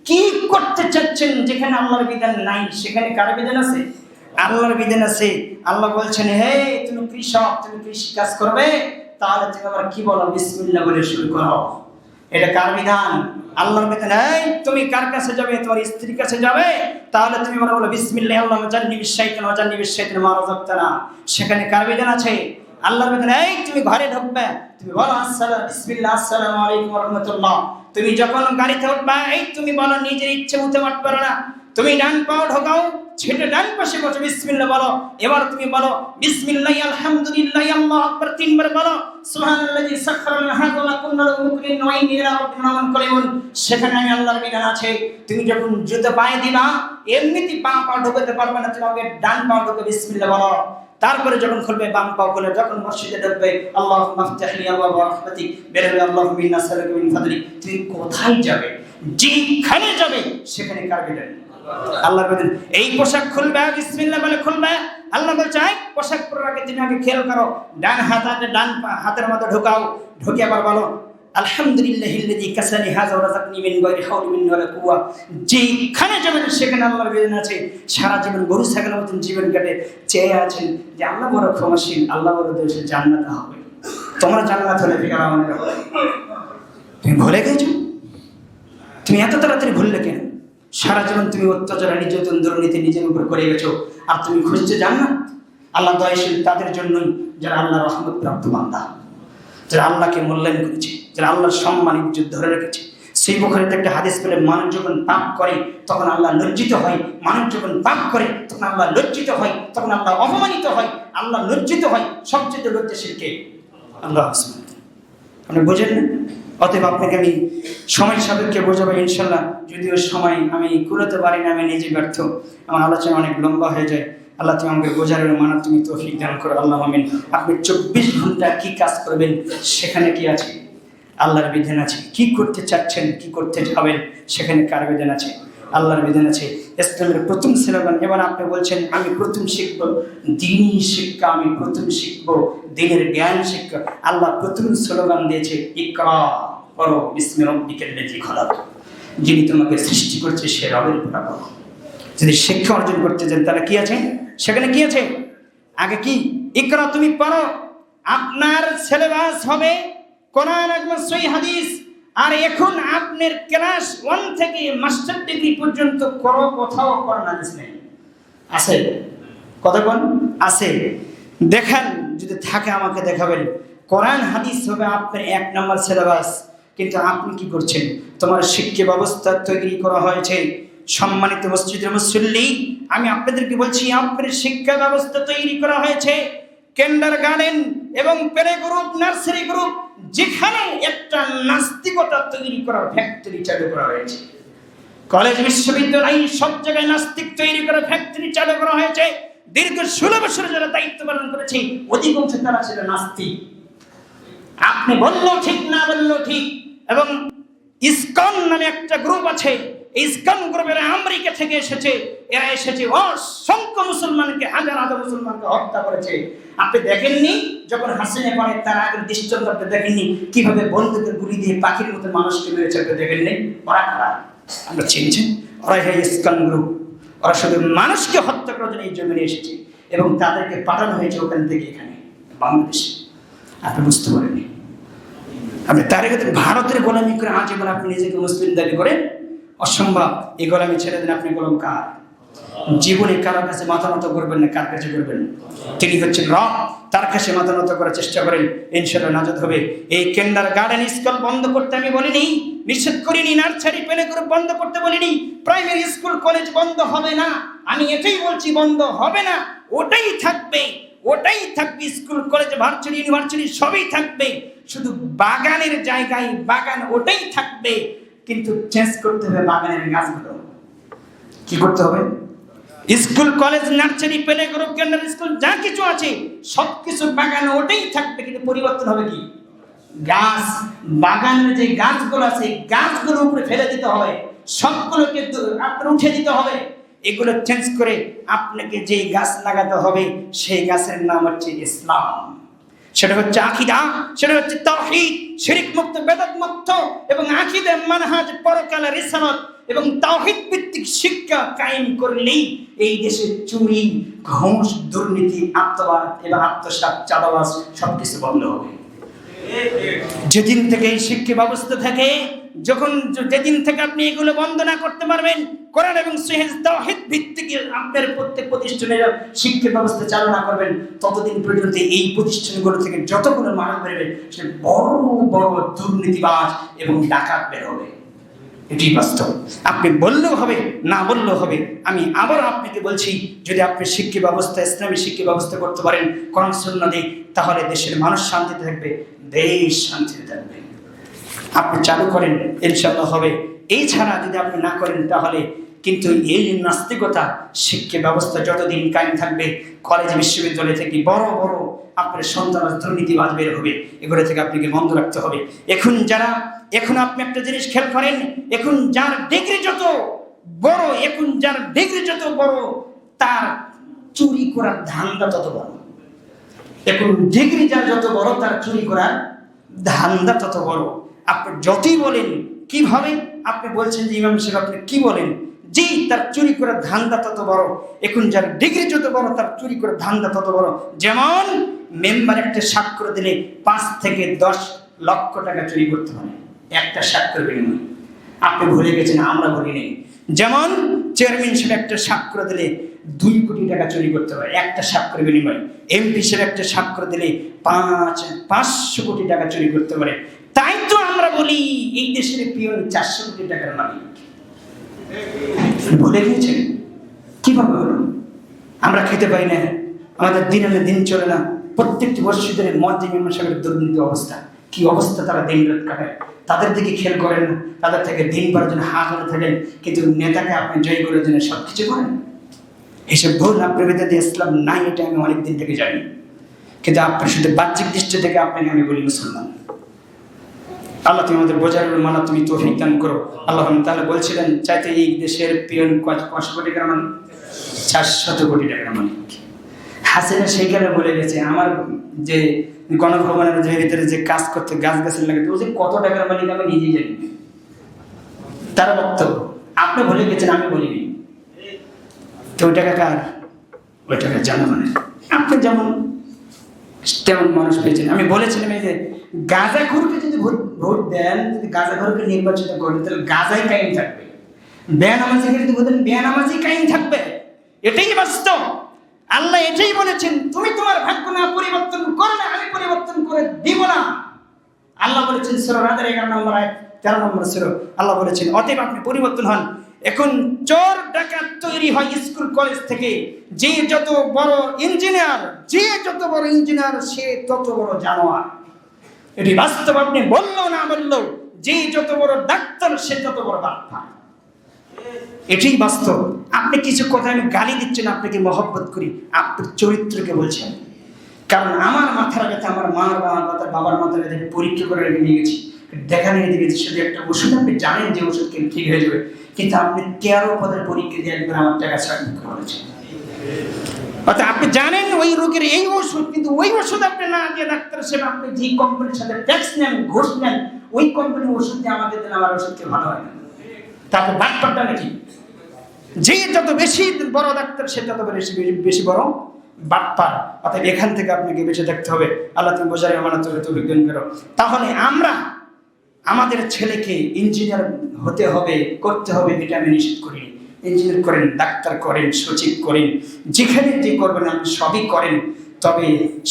কি করতে চাচ্ছেন যেখানে আল্লাহর বিধান নাই সেখানে কার বিধান আছে? আল্লাহর বিধান আছে। আল্লাহ বলছেন হে তুমি কৃষক, তুমি কৃষি কাজ করবে, তাহলে তুমি আবার কি বলো? বিসমিল্লাহ বলে শুরু করো। এটা কার বিধান? আল্লাহর বিধান। এই তুমি কার কাছে যাবে? তোমার স্ত্রীর কাছে যাবে, তাহলে তুমি বলো বিসমিল্লাহ আল্লাহুম্মা জান্নিবিশ শাইতান ওয়া জান্নিবিশ শাইতান মা রাযাকতানা, সেখানে কার বিধান আছে? আল্লাহর বিধান। এই তুমি ঘরে ঢুকবে, তুমি বলো বিসমিল্লাহ আসসালামু আলাইকুম ওয়া রাহমাতুল্লাহ। তুমি যখন গাড়িতে উঠবা, এই তুমি বলো নিজের ইচ্ছে মতো উঠতে পারো না, তুমি ডান পাও ঢোকাও, ছেটে ডান পাশে বসে বিসমিল্লাহ বলো। এবার তুমি বলো বিসমিল্লাহ আলহামদুলিল্লাহ আল্লাহু আকবার, তিনবার বলো সুবহানাল্লাযী সাখখারা লানা হাযা ওয়া কুন্না লাহু মুকরিনিন ওয়া ইন্না ইলা রাব্বিনা লামুনকালিবুন। সেখানে আমি আল্লাহর বিধান আছে। তুমি যখন জুতো পায়ে দিবা, এমনিতে বাম পা ঢোকাতে পারবে না, তুমি আগে ডান পা ঢোকে বিসমিল্লাহ বলো। তারপরে যখন খুলবে বাম পা খুলে, যখন মসজিদে ঢুকবে আল্লাহুম্মা আফতাহলি আবওয়াবা রাহমাতিক, বেরোবে আল্লাহুম্মা ইন্না নাসআলুকা মিন ফাদলিক। তুমি কোথায় যাবে, যেখানে যাবে সেখানে কার বিধান? আল্লাহর বিধান। এই পোশাক খুলবে বিসমিল্লাহ বলে খুলবে। আল্লাহ বলছে পোশাক পরার আগে তুমি আগে খেয়াল করো, ডান হাতের মধ্যে ঢোকাও, ঢুকে আবার বলো আলহামদুলিল্লাহিল্লাযী কাসানি হাযা ওয়া রাযাকনি মিন গায়রি হাওলি মিন্নি ওয়ালা কুওয়া। যেখানে যাবেন সেখানে আল্লাহর বিধান আছে। সারা জীবন গরু ছাগলের মতন জীবন কাটে চেয়ে আছেন যে আল্লাহ বড় ক্ষমাশীল, আল্লাহ বড় দয়াশীল, জান্নাত হবে। তোমরা জান্নাত হলে ফিরে আমাদের হবে। তুমি ভুলে গেছো? তুমি এত তাড়াতাড়ি ভুললে কেন? সারা জীবন তুমি অত্যাচার, নির্যাতন, দুর্নীতি নিজের উপর করে গেছো, আর তুমি খুঁজছো জান্নাত। আল্লাহ দয়াশীল তাদের জন্যই যারা আল্লাহর রহমত প্রাপ্ত বান্দা, যারা আল্লাহকে মূল্যায়ন করেছে, যারা আল্লাহর সম্মান ইজ্জত ধরে রেখেছে। সেই বুখারীতে একটা হাদিস পেলে, মানুষ যখন পাপ করে তখন আল্লাহ লজ্জিত হয়, মানুষ যখন পাপ করে তখন আল্লাহ লজ্জিত হয়, তখন আল্লাহ অপমানিত হয়, আল্লাহ লজ্জিত হয়। সবচেয়ে লজ্জাশীল কে? আল্লাহ। আপনি বোঝেন না? অতএব আপনাকে আমি সময় সাপেক্ষে বোঝাবো ইনশাল্লাহ, যদিও সময় আমি কুলাতে পারি না, আমি নিজে ব্যর্থ, আমার আলোচনা অনেক লম্বা হয়ে যায়। আল্লাহ তুমি আমাকে বোঝার মানার তুমি তৌফিক দান করো, আল্লাহ আমিন। আপনি 24 ঘন্টা কি কাজ করবেন সেখানে কি আছে? আল্লাহর বিধান আছে। কি করতে চাচ্ছেন, কি করতে যাবেন, সেখানে কার বিধান আছে? আল্লাহর বিধান আছে। ইসলামের প্রথম স্লোগান। এবার আপনি বলছেন আমি প্রথম শিখবো দ্বীনি শিক্ষা, আমি প্রথম শিখবো দ্বীনের জ্ঞান শিক্ষা। আল্লাহ প্রথম স্লোগান দিয়েছে ইকরা পড়ো বিসমি রাব্বিকাল্লাযী খলাক। যিনি তোমাকে সৃষ্টি করছে সে রবের উপর পড়ো। যদি শিক্ষা অর্জন করতে চান তাহলে কি আছে সেখানে? কি আছে? আগে কি? ইকরা, তুমি পড়ো। আপনার সিলেবাস হবে কোরআন এবং সহিহ হাদিস। আর এখন আপনার ক্লাস 1 থেকে মাস্টার ডিগ্রি পর্যন্ত করো, কোথাও কোরআন হাদিস নেই। আছে? কথা কোন আছে? দেখেন, যদি থাকে আমাকে দেখাবেন। কোরআন হাদিস হবে আপনার 1 নম্বর সিলেবাস। কিন্তু আপনি কি করছেন? তোমার শিক্ষা ব্যবস্থা তৈরি করা হয়েছে। সম্মানিত মসজিদের মুসল্লি, আমি আপনাদেরকে বলছি আপনার শিক্ষা ব্যবস্থা তৈরি করা হয়েছে কিন্ডার গার্ডেন এবং প্লে গ্রুপ, নার্সারি গ্রুপ, যেখানে একটা নাস্তিকতা তৈরি করার ফ্যাক্টরি চালু করা হয়েছে। কলেজ বিশ্ববিদ্যালয় সব জায়গায় নাস্তিক তৈরি করার ফ্যাক্টরি চালু করা হয়েছে। দীর্ঘ 16 বছর যারা দায়িত্ব পালন করেছে অধিকাংশ তারা ছিল নাস্তিক। আপনি বললেও ঠিক, না বললেও ঠিক। এবং ইসকন নামে একটা গ্রুপ আছে, ইসকন গ্রুপের আমেরিকা থেকে এসেছে। এরা এসেছে অসংখ্য মুসলমানকে, হাজার হাজার মুসলমানকে হত্যা করেছে। আপনি দেখেননি যখন হাসিনা পরে তার আগের দৃষ্টান্ত আপনি দেখেননি কিভাবে বন্দুকের গুলি দিয়ে পাখির মতো মানুষকে মেরেছে? আপনি দেখেননি? ওরা কারা? আমরা চিনছেন? ওরা ইসকন গ্রুপ। ওরা শুধু মানুষকে হত্যা করার জন্য এই জমিনে এসেছে এবং তাদেরকে পাঠানো হয়েছে ওখান থেকে এখানে বাংলাদেশে। আপনি বুঝতে পারেননি? আপনি তার আগে ভারতের গোলামি করে আজীবন আপনি নিজেকে মুসলিম দাবি করে অসম্ভব। এই গোলামি ছেড়ে দিন। আপনি গোলাম কার? জীবনে কারোর কাছে মাথা নত করবেন না। কার কাছে করবেন? তিনি হচ্ছেন রব। তার কাছে মাথা নত করার চেষ্টা করেন, ইনশাআল্লাহ নাজাত হবে। এই কিন্ডার গার্ডেন স্কুল বন্ধ করতে আমি বলিনি, নিষেধ করিনি। নার্সারি প্লে গ্রুপ বন্ধ করতে বলিনি। প্রাইমারি স্কুল কলেজ বন্ধ হবে না। আমি এটাই বলছি, বন্ধ হবে না, ওটাই থাকবে, ওটাই থাকবে। স্কুল কলেজ ভার্চুয়াল ইউনিভার্সিটি সবই থাকবে। শুধু বাগানের জায়গায় বাগান ওটাই থাকবে, কিন্তু চেঞ্জ করতে হবে বাগানের গাছগুলো। কি করতে হবে? School college nursery play group কেন্দ্র স্কুল যা কিছু আছে সবকিছু বাগানে ওটাই থাকবে, কিন্তু পরিবর্তন হবে কি? গাছ। বাগানের যে গাছগুলো আছে গাছগুলো উপরে ফেলে দিতে হবে, সবগুলোকে আপনার উঠে দিতে হবে। এগুলো চেঞ্জ করে আপনাকে যেই গাছ লাগাতে হবে সেই গাছের নাম হচ্ছে ইসলাম। সেটা হচ্ছে আকীদা, সেটা হচ্ছে তাওহীদ, শিরক মুক্ত, বেদাত মুক্ত এবং আকীদা, মানহাজ, পরকালের রিসালাত এবং তাওহীদ ভিত্তিক শিক্ষা কায়েম করলেই এই দেশে চুরি, ঘুষ, দুর্নীতি, আত্মবাদ এবং আত্মসাৎ, চাঁদাবাজ সবকিছু বন্ধ হবে। যেদিন থেকে এই শিক্ষা ব্যবস্থা থাকে, যেদিন থেকে আপনি এগুলো বন্ধ না করতে পারবেন, কোরআন এবং সহিহ তাওহীদ ভিত্তিক আপনার প্রত্যেক প্রতিষ্ঠানের শিক্ষা ব্যবস্থা চালু না করবেন, ততদিন পর্যন্ত এই প্রতিষ্ঠানগুলো থেকে যতগুলো মানুষ বেরোবে সে বড় বড় দুর্নীতিবাজ এবং ডাকাত বের হবে। এটি বাস্তব। আপনি বললেও হবে, না বললেও হবে। আমি আবার আপনাকে বলছি, যদি আপনি শিক্ষা ব্যবস্থা, ইসলামী শিক্ষা ব্যবস্থা করতে পারেন কোরআন সুন্নাহ দিয়ে, তাহলে দেশের মানুষ শান্তিতে থাকবে, দেশ শান্তিতে থাকবে। আপনি চালু করেন, ইনশাআল্লাহ হবে। এই ছাড়া যদি আপনি না করেন তাহলে কিন্তু এই নাস্তিকতা শিক্ষা ব্যবস্থা যতদিন কায়েম থাকবে, কলেজ বিশ্ববিদ্যালয় থেকে বড় বড় আপনার সন্তান দুর্নীতিবাজ বের হবে। এগুলো থেকে আপনাকে বন্ধ রাখতে হবে। এখন আপনি একটা জিনিস খেয়াল করেন, এখন যার ডিগ্রি যত বড়, তার চুরি করার ধান্দা তত বড়। এখন ডিগ্রি যার যত বড়, তার চুরি করার ধান্দা তত বড়। আপনি যতই বলেন কিভাবে, আপনি বলছেন যে ইমাম সাহেব আপনি কি বলেন, জি, তার চুরি করার ধান্দা তত বড়। এখন যার ডিগ্রি যত বড়, তার চুরি করার ধান্দা তত বড়। যেমন মেম্বার একটা স্বাক্ষর দিলে 5 থেকে 10 লক্ষ টাকা চুরি করতে হবে একটা স্বাক্ষর বিনিময়ে। আপনি ভুলে গেছেন, আমরা ভুলি নেই। যেমন চেয়ারম্যান সাহেব একটা স্বাক্ষর দিলে 2 কোটি টাকা চুরি করতে হয় একটা স্বাক্ষর বিনিময়ে। এমপি সাহেব একটা স্বাক্ষর দিলে 500 কোটি টাকা চুরি করতে পারে। তাই তো আমরা বলি এই দেশের পিয়ন 400 কোটি টাকার মালিক। ভুলে গিয়েছেন? কিভাবে হলো? আমরা খেতে পাই না, আমাদের দিন আনে দিন চলে না। প্রত্যেকটি মসজিদের মুয়াজ্জিন ইমাম সাহেবের দুর্নীতি অবস্থা, কি অবস্থা, তারা দিন রাত কাটায়। তাদের দিকে খেয়াল করেন না, তাদের থেকে দিন পাওয়ার জন্য হাত ধরে থাকেন, কিন্তু নেতাকে আপনি জয় করার জন্য সব কিছু করেন। এসব ভুল। আপনার ভেতরে ইসলাম নাই, এটা আমি অনেকদিন থেকে জানি, কিন্তু আপনার শুধু বাহ্যিক দৃষ্টি থেকে আপনাকে আমি বলি মুসলমান। আল্লাহ তুমি আমাদের বোঝার মানা তুমি তৌফিক দান করো। আল্লাহ তাহলে বলছিলেন চাইতে এই দেশের পিয়ন 500 কোটি টাকার মালিক, 400 কোটি টাকার মালিক। হাসিনা সেইখানে বলে গেছে আমার যে গণভবনের যে ভিতরে যে কাজ করতে গাছ গাছের লাগে তো যে কত টাকার মালিক আমি নিজেই জানি। তার বক্তব্য আপনি বলে গেছেন, আমি বলিনি। তো ওই টাকা কার? ওই টাকা জনগণের। আপনি যেমন তেমন মানুষ পেয়েছেন। আমি বলেছিলাম এই যে গাঁজাখোরকে যদি ভোট দেন, যদি গাঁজাখোরকে নির্বাচিত করেন তাহলে গাঁজাই কায়েম থাকবে, বেনামাজিকে যদি ভোট দেন বেনামাজি কায়েম থাকবে। এটাই বাস্তব। আল্লাহ এটাই বলেছেন, তুমি তোমার ভাগ্য না পরিবর্তন করো না, আমি পরিবর্তন করে দিব না। আল্লাহ বলেছেন সূরা রাদের 11 নম্বর আয়াত 13 নম্বর সূরা, আল্লাহ বলেছেন অতএব আপনি পরিবর্তন হন। এখন চোর ডাকাত তৈরি হয় স্কুল কলেজ থেকে। যে যত বড় ইঞ্জিনিয়ার, যে যত বড় ইঞ্জিনিয়ার সে তত বড় জানোয়ার। এটি বাস্তব। আপনি বললো না বললো, যে যত বড় ডাক্তার সে তত বড় ডাক্তার। এটাই বাস্তব। আপনি কিছু কথা আমি গালি দিচ্ছেন, আপনাকে মহব্বত করি, আপনার চরিত্রকে বলছেন। কারণ আমার মাথার ব্যথা আমার মার বাবার মাথার ব্যথা পরীক্ষা করে নিয়ে গেছি, দেখা নিয়ে দিয়ে গেছি। শুধু একটা ওষুধ আপনি জানেন যে ওষুধ খেলে ঠিক হয়ে যাবে, কিন্তু আপনি 13 পদের পরীক্ষা দিয়ে একবার আমার টাকা ছাড় করেছেন। অর্থাৎ আপনি জানেন ওই রোগের এই ওষুধ, কিন্তু ওই ওষুধ আপনি না দিয়ে ডাক্তার সাহেব আপনি যে কোম্পানির সাথে ট্যাক্স নেন, ঘুষ নেন, ওই কোম্পানির ওষুধ দিয়ে আমাকে দেন, আমার ওষুধকে ভালো হয় না। তারপর ডাক্তারটা নাকি যে যত বেশি বড় ডাক্তার সে তত বেশি বড় বাটপার। অর্থাৎ এখান থেকে আপনাকে বেঁচে থাকতে হবে। আল্লাহ তুমি বোঝার আমানত তৌফিক দান করো। তাহলে আমরা আমাদের ছেলেকে ইঞ্জিনিয়ার হতে হবে, করতে হবে, এটা আমি নিষেধ করি। ইঞ্জিনিয়ার করেন, ডাক্তার করেন, সচিব করেন, যেখানে যে করবেন আপনি সবই করেন, তবে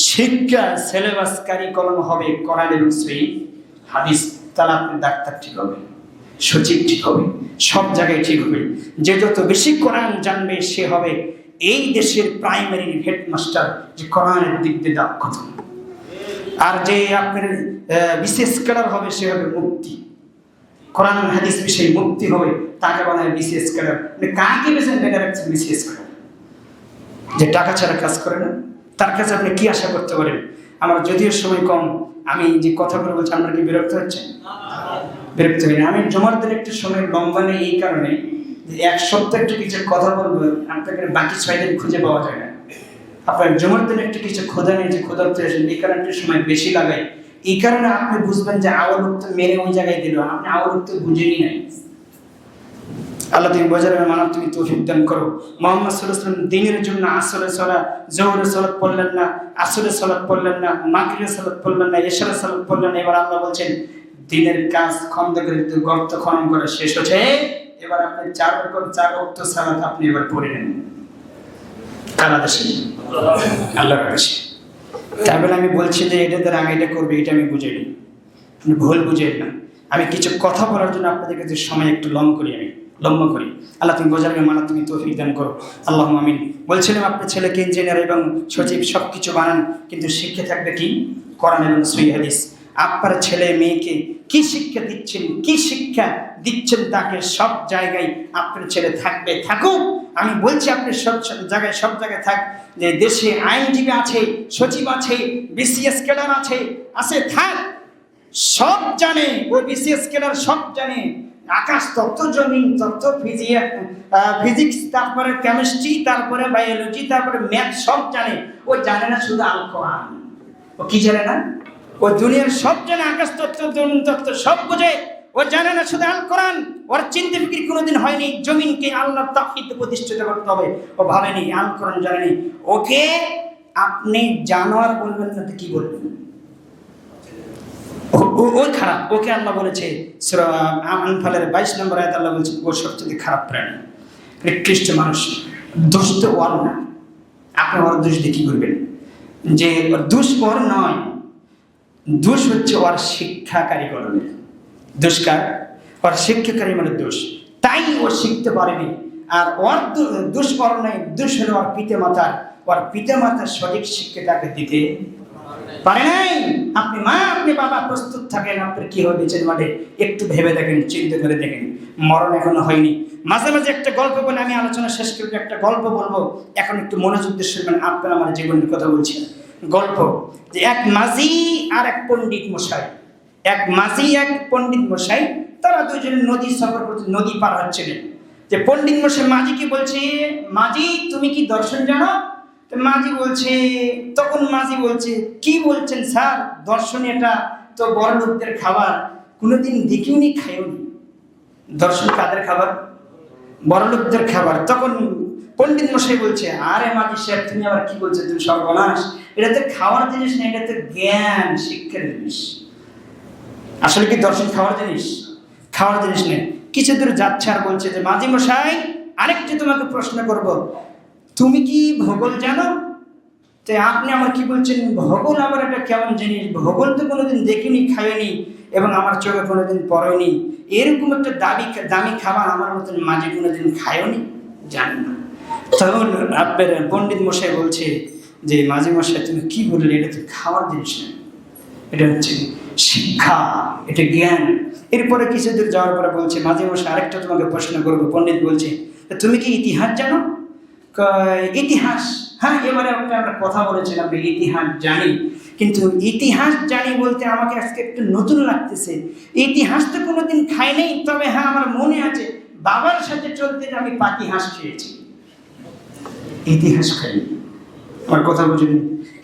শিক্ষা সিলেবাস কারিকুলাম হবে কোরআন এবং সহিহ হাদিস। তাহলে আপনি ডাক্তার ঠিক হবে, সচিব ঠিক হবে, সব জায়গায় ঠিক হবে। যে যত বেশি কোরআন জানবে সে হবে এই দেশের প্রাইমারি হেডমাস্টার, যে কোরআনের দিক দিয়ে দক্ষ। আর যে আপনার বিশেষ ক্যাডার হবে সে হবে মুফতি, কোরআন হাদিস বিষয়ে মুফতি হবে, তাকে বানায় বিশেষ ক্যাডার। কাকে বেছে রাখছেন বিশেষ ক্যাডার? যে টাকা ছাড়া কাজ করে না, তার কাছে আপনি কি আশা করতে পারেন? আমার যদিও সময় কম, আমি যে কথাগুলো বলছি আপনার কি বিরক্ত হচ্ছে? বিরক্ত হয়নি। আমি জমার দিন একটু সময় লম্বা নেই এই কারণে যে এক সপ্তাহ একটু কিছু কথা বলবো, আপনাকে বাকি 6 দিন খুঁজে পাওয়া যায় না। আপনার জমার দিন একটু কিছু খোদা নেই, যে খোদা আসেন, এই কারণে একটু সময় বেশি লাগাই। এই কারণে আপনি বুঝবেন যে আওয়াল উত্তর মেরে ওই জায়গায় দিল, আপনি আওয়াল উত্তর বুঝেনি নাই। আল্লাহ তুমি বোঝার মানব তুমি তৌফিক দান করো। মুহাম্মদ সাল্লাল্লাহু আলাইহি ওয়াসাল্লাম দিনের জন্য আসরের সালাত, যোহরের সালাত পড়লেন না, আসরের সালাত পড়লেন না, মাগরিবের সালাত পড়লেন না, ইশারের সালাত পড়লেন না। এবার আল্লাহ বলছেন দিনের কাজ খন্দকের গর্ত খনন করা শেষ হচ্ছে, এবার আপনি 4 ওয়াক্ত সালাত আপনি এবার পড়ে নেন। কারা দেশে? আল্লাহর কাছে। তাই বলে আমি বলছি যে এটা দ্বারা আমি এটা করবো, এটা আমি বুঝাইনি, আপনি ভুল বুঝেন না। আমি কিছু কথা বলার জন্য আপনাদের কাছে সময় একটু লম্বা করি। আল্লাহ তুমি বোঝার মানা তুমি তৌফিক দান করো। আল্লাহ আমিন। বলছিলাম আপনার ছেলেকে ইঞ্জিনিয়ার এবং সচিব সব কিছু বানান, কিন্তু শিক্ষা থাকবে কি? কোরআন এবং সহিহ হাদিস। আপনার ছেলে মেয়েকে কি শিক্ষা দিচ্ছেন তাকে সব জায়গায় আপনার ছেলে থাকুক। আমি বলছি আপনি সব জায়গায় থাক। যে দেশে আইনজীবী আছে, সচিব আছে, বিসিএস ক্যাডার আছে থাক, সব জানে। ওই বিসিএস ক্যাডার সব জানে, আকাশ তত্ত্ব, জমিন তত্ত্ব, ফিজিক্স, তারপরে কেমিস্ট্রি, তারপরে বায়োলজি, তারপরে ম্যাথ সব জানে। ও জানে না শুধু আল কোরআন। ও কি জানে না? ও দুনিয়ার সব জানে, আকাশ তত্ত্ব, জমিন তত্ত্ব সব বোঝে। ও জানে না শুধু আল কোরআন। ওর চিন্তা ফিকির কোনোদিন হয়নি জমিনকে আল্লাহর তাওহীদ প্রতিষ্ঠিত করতে হবে, ও ভাবেনি, আল কোরআন জানেনি। ওকে আপনি জানোয়ার বলবেন না তো কি বলবেন? ওই খারাপ। ওকে আল্লাহ বলেছে সূরা আনফালের 22 নম্বর আয়াত, আল্লাহ বলেছে ও সবচেয়ে খারাপ প্রাণী, নিকৃষ্ট মানুষ। দোষ তো ওর না, আপনি ওর দোষ দিয়ে কি করবেন? যে দোষ ওর নয়, দোষ হচ্ছে ওর শিক্ষাকারী কর্মের দোষকার, ওর শিক্ষাকারী মানে দোষ, তাই ও শিখতে পারেনি। আর ওর দোষ ওর নয়, দোষ হলো ওর পিতামাতার সঠিক শিক্ষা তাকে দিতে পারে নাই। আপনি মা, আপনি বাবা প্রস্তুত থাকেন, আপনার কি হবে বেঁচে মাঠে একটু ভেবে দেখেন, চিন্তা করে দেখেন। মরণ এখনো হয়নি। মাঝে মাঝে একটা গল্প বলে আমি আলোচনা শেষ করবো, একটা গল্প বলবো, এখন একটু মনোযোগ দিয়ে শুনবেন। আপনারা আমার জীবনের কথা বলছেন। গল্প যে এক মাঝি আর এক পণ্ডিত মশাই, এক মাঝি এক পণ্ডিত মশাই, তারা দুজনে নদী সফর করছে, নদী পার হচ্ছিলেন। যে পণ্ডিত মশাই মাঝিকে বলছে, মাঝি তুমি কি দর্শন জানো? তো মাঝি বলছে, তখন মাঝি বলছে, কি বলছেন স্যার, দর্শন এটা তো বড় লোকদের খাবার, কোনোদিন দেখিওনি খাইওনি। দর্শন কাদের খাবার? বড় লোকদের খাবার। তখন পণ্ডিত মশাই বলছে, আরে মাঝি সাহেব তুমি আবার কি বলছো, তুমি সর্বনাশ, এটা তো খাওয়ার জিনিস না, এটা তো জ্ঞান শিক্ষার জিনিস। আসলে কি দর্শন খাওয়ার জিনিস? খাওয়ার জিনিস নেই। কিছু দূর যাচ্ছে আর বলছে যে মাঝি মশাই আরেকটি তোমাকে প্রশ্ন করব, তুমি কি ভূগোল জানো? তো আপনি আমার কি বলছেন, ভূগোল আবার এটা কেমন জিনিস? ভূগোল তো কোনোদিন দেখিনি, খাইনি এবং আমার চোখে কোনোদিন পড়েনি, এরকম একটা দামি খাবার আমার মতন মাঝি কোনোদিন খায়নি, জানি না। তখন আপনার পণ্ডিত মশাই বলছে যে মাঝি মশাই তুমি কি বললে, এটা তো খাওয়ার জিনিস না, এটা হচ্ছে শিক্ষা, এটা জ্ঞান। এরপরে কিছু দূর যাওয়ার পরে বলছে, মাঝি মশাই আরেকটা তোমাকে প্রশ্ন করবো। পণ্ডিত বলছে, তুমি কি ইতিহাস জানো? ইতিহাস, হ্যাঁ এবারে আমরা কথা বলেছিলাম ইতিহাস জানি, কিন্তু ইতিহাস জানি বলতে আমাকে আজকে একটু নতুন লাগতেছে। ইতিহাস তো কোনোদিন খাই নাই, তবে হ্যাঁ আমার মনে আছে বাবার সাথে চলতে আমি পাতি হাঁস খেয়েছি, ইতিহাস খাইনি। আমার কথা বুঝিনি।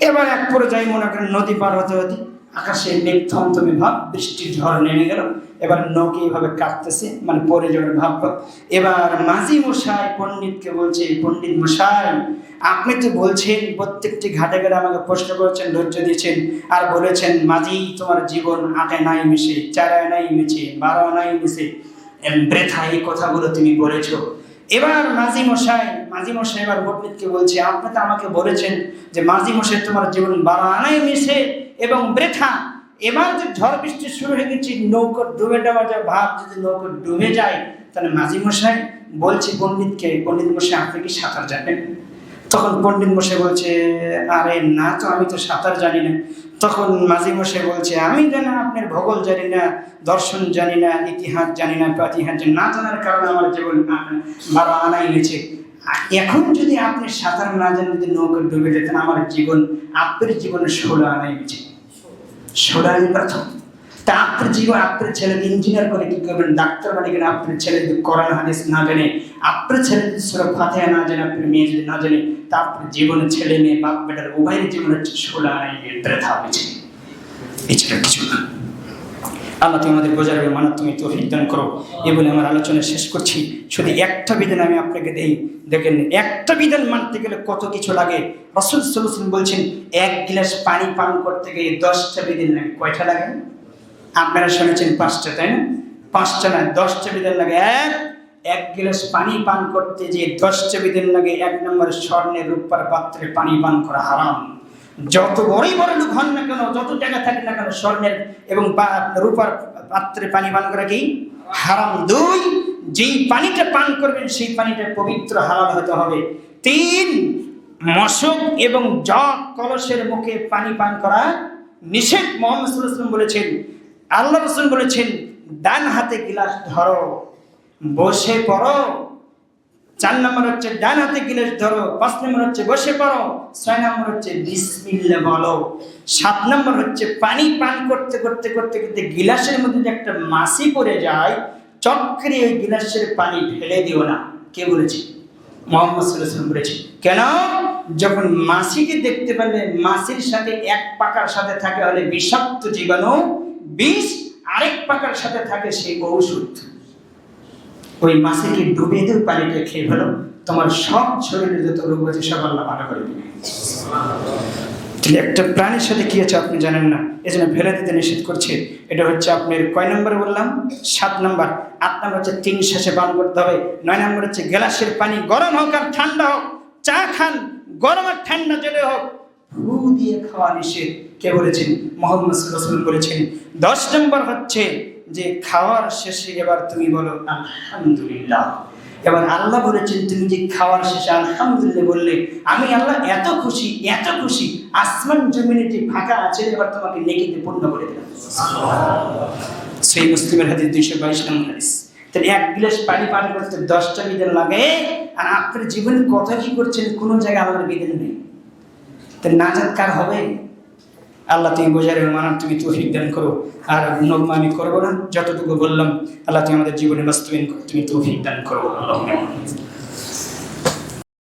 এবার এক পর্যায়ে মনে করেন নদী পার হতে হতে আকাশে মেঘ থমথমে ভাব, বৃষ্টির ঝড় নেমে গেল। এবার নৌকে এইভাবে কাঁপতেছে, মানে পরে যাওয়ার ভাব। এবার মাঝি মশাই পণ্ডিতকে বলছে, পণ্ডিত মশাই আপনি তো বলছেন প্রত্যেকটি ঘাটে ঘাটে আমাকে প্রশ্ন করেছেন, ধৈর্য দিয়েছেন, আর বলেছেন মাঝি তোমার জীবন 8 আনায় মিশে, 4 আনায় মিশে, 12 আনায় মিশে, বৃথা এই কথাগুলো তুমি বলেছো। এবার মাঝি মশাই এবার পণ্ডিতকে বলছে, আপনি তো আমাকে বলেছেন যে মাঝি মশাই তোমার জীবন 12 আনায় মিশে এবং বৃথা। এবার যে ঝড় বৃষ্টি শুরু হয়ে গেছে, নৌকো ডুবে যাওয়া যায় ভাব, যদি নৌকো ডুবে যায় তাহলে মাঝি মশাই বলছে পণ্ডিতকে, পণ্ডিত মশাই আপনি কি সাঁতার জানেন? তখন পণ্ডিত মশাই বলছে, আরে না তো, আমি তো সাঁতার জানি না। তখন মাঝি মশাই বলছে, আমি জানি আপনার ভূগোল জানি না, দর্শন জানি না, ইতিহাস জানি না, প্রাতিহাস জানি না, জানার কারণে আমার জীবন 12 আনায় গেছে। এখন যদি আপনি সাঁতার না জানেন, যদি নৌকা ডুবে যেতেন, আমার জীবন আপনার জীবনে 16 আনায় গেছে, 16 আনায় প্রথম। তা আপনার জীবন, আপনার ছেলে ইঞ্জিনিয়ার করে কি করবেন, ডাক্তার বানিয়ে গেলে আপনার ছেলে যদি কোরআন হাদিস না জানে, আপনার ছেলে যদি সূরা ফাতিহা না জানে, আপনার মেয়ে যদি না জানে, তা আপনার জীবনে ছেলে মেয়ে বাপ বেটার উভয়ের জীবনে 16 আনায় বৃথা হয়েছে, এছাড়া কিছু না। আল্লাহ তুমি আমাদের বোঝার মানত তুমি তৌফিক দান করো। এ বলে আমার আলোচনা শেষ করছি। শুধু একটা বিধান আমি আপনাকে দেই, দেখেন একটা বিধান মানতে গেলে কত কিছু লাগে। রাসূল সাল্লাল্লাহু আলাইহি ওয়াসাল্লাম বলছেন, 1 গ্লাস পানি পান করতে গিয়ে 10টা বিধান লাগে। কয়টা লাগে? আপনারা শুনেছেন 5টা, তাই না? 5টা না, 10টা বিধান লাগে। এক গ্লাস পানি পান করতে যে 10টা বিধান লাগে। 1 নম্বর, স্বর্ণের রূপার পাত্রে পানি পান করা হারাম। যত বড়ই বড় লোক হন না কেন, যত টাকা থাকে না কেন, স্বর্ণের এবং রূপার পাত্রে পানি পান করা কি হারাম। 2, যেই পানিটা পান করবেন সেই পানিটা পবিত্র হালাল হতে হবে। 3, মশক এবং জগ কলসের মুখে পানি পান করা নিষেধ। মুহাম্মদ সাল্লাল্লাহু আলাইহি ওয়াসাল্লাম বলেছেন, আল্লাহ রাসূল বলেছেন, ডান হাতে গ্লাস ধরো, বসে পড়ো। 4 নম্বর হচ্ছে ডান হাতে গ্লাস ধরো, 5 নম্বর হচ্ছে বসে পড়ো, 6 নম্বর হচ্ছে বিসমিল্লাহ বলো, 7 নম্বর হচ্ছে পানি পান করতে করতে করতে করতে গ্লাসের মধ্যে যে একটা মাছি পড়ে যায়, চক্রে ওই গ্লাসের পানি ফেলে দিও না। কে বলেছে? মুহাম্মদ সাল্লাল্লাহু আলাইহি ওয়াসাল্লাম বলেছে। কেন? যখন মাছিকে দেখতে পেলে, মাছির সাথে এক পাকার সাথে থাকে হলে বিষাক্ত জীবাণু, বিষ, আরেক পাকার সাথে থাকে সেই ঔষধ। ওই মাছিকে ডুবে দিয়ে পানিটা খেয়ে ফেলো, তোমার সব শরীরে যত রোগ আছে সব আল্লাহ ভালো করে দিবে। একটা প্রাণীর সাথে কি আছে আপনি জানেন না, এজন্য ফেলে দিতে নিষেধ করছে। এটা হচ্ছে আপনার কয় নম্বর বললাম? 7 নম্বর। 8 নম্বর হচ্ছে 3 শ্বাসে পান করতে হবে। 9 নম্বর হচ্ছে গ্লাসের পানি গরম হোক আর ঠান্ডা হোক, চা খান গরম আর ঠান্ডা জলে হোক, ফু দিয়ে খাওয়া নিষেধ। কে বলেছেন? মুহাম্মদ সাল্লাল্লাহু আলাইহি ওয়াসাল্লাম বলেছেন। 10 নম্বর হচ্ছে যে খাওয়ার শেষে এবার তুমি বলো আলহামদুলিল্লাহ। এবার আল্লাহ বলেছেন, তুমি যে খাওয়ার শেষে আলহামদুলিল্লাহ বললে, আমি আল্লাহ এত খুশি, এত খুশি, আসমান জমিনে যে ফাঁকা আছে এবার তোমাকে নেকিতে পূর্ণ করে দিলাম। সেই মুসলিমের হাদিস 222 নম্বর হাদিস। তাহলে 1 গ্লাস পানি পান করতে 10টা বিধান লাগে, আর আপনার জীবনে কত কি করছেন, কোনো জায়গায় আমাদের বিধান নেই। তাহলে নাজাত কার হবে? আল্লাহ তুমি বোঝার এবং মানার তুমি তৌফিক দান করো। আর নগ্মা আমি করবো না, যতটুকু বললাম আল্লাহ তুমি আমাদের জীবনে বাস্তবায়ন করো, তুমি তৌফিক দান করো। আল্লাহ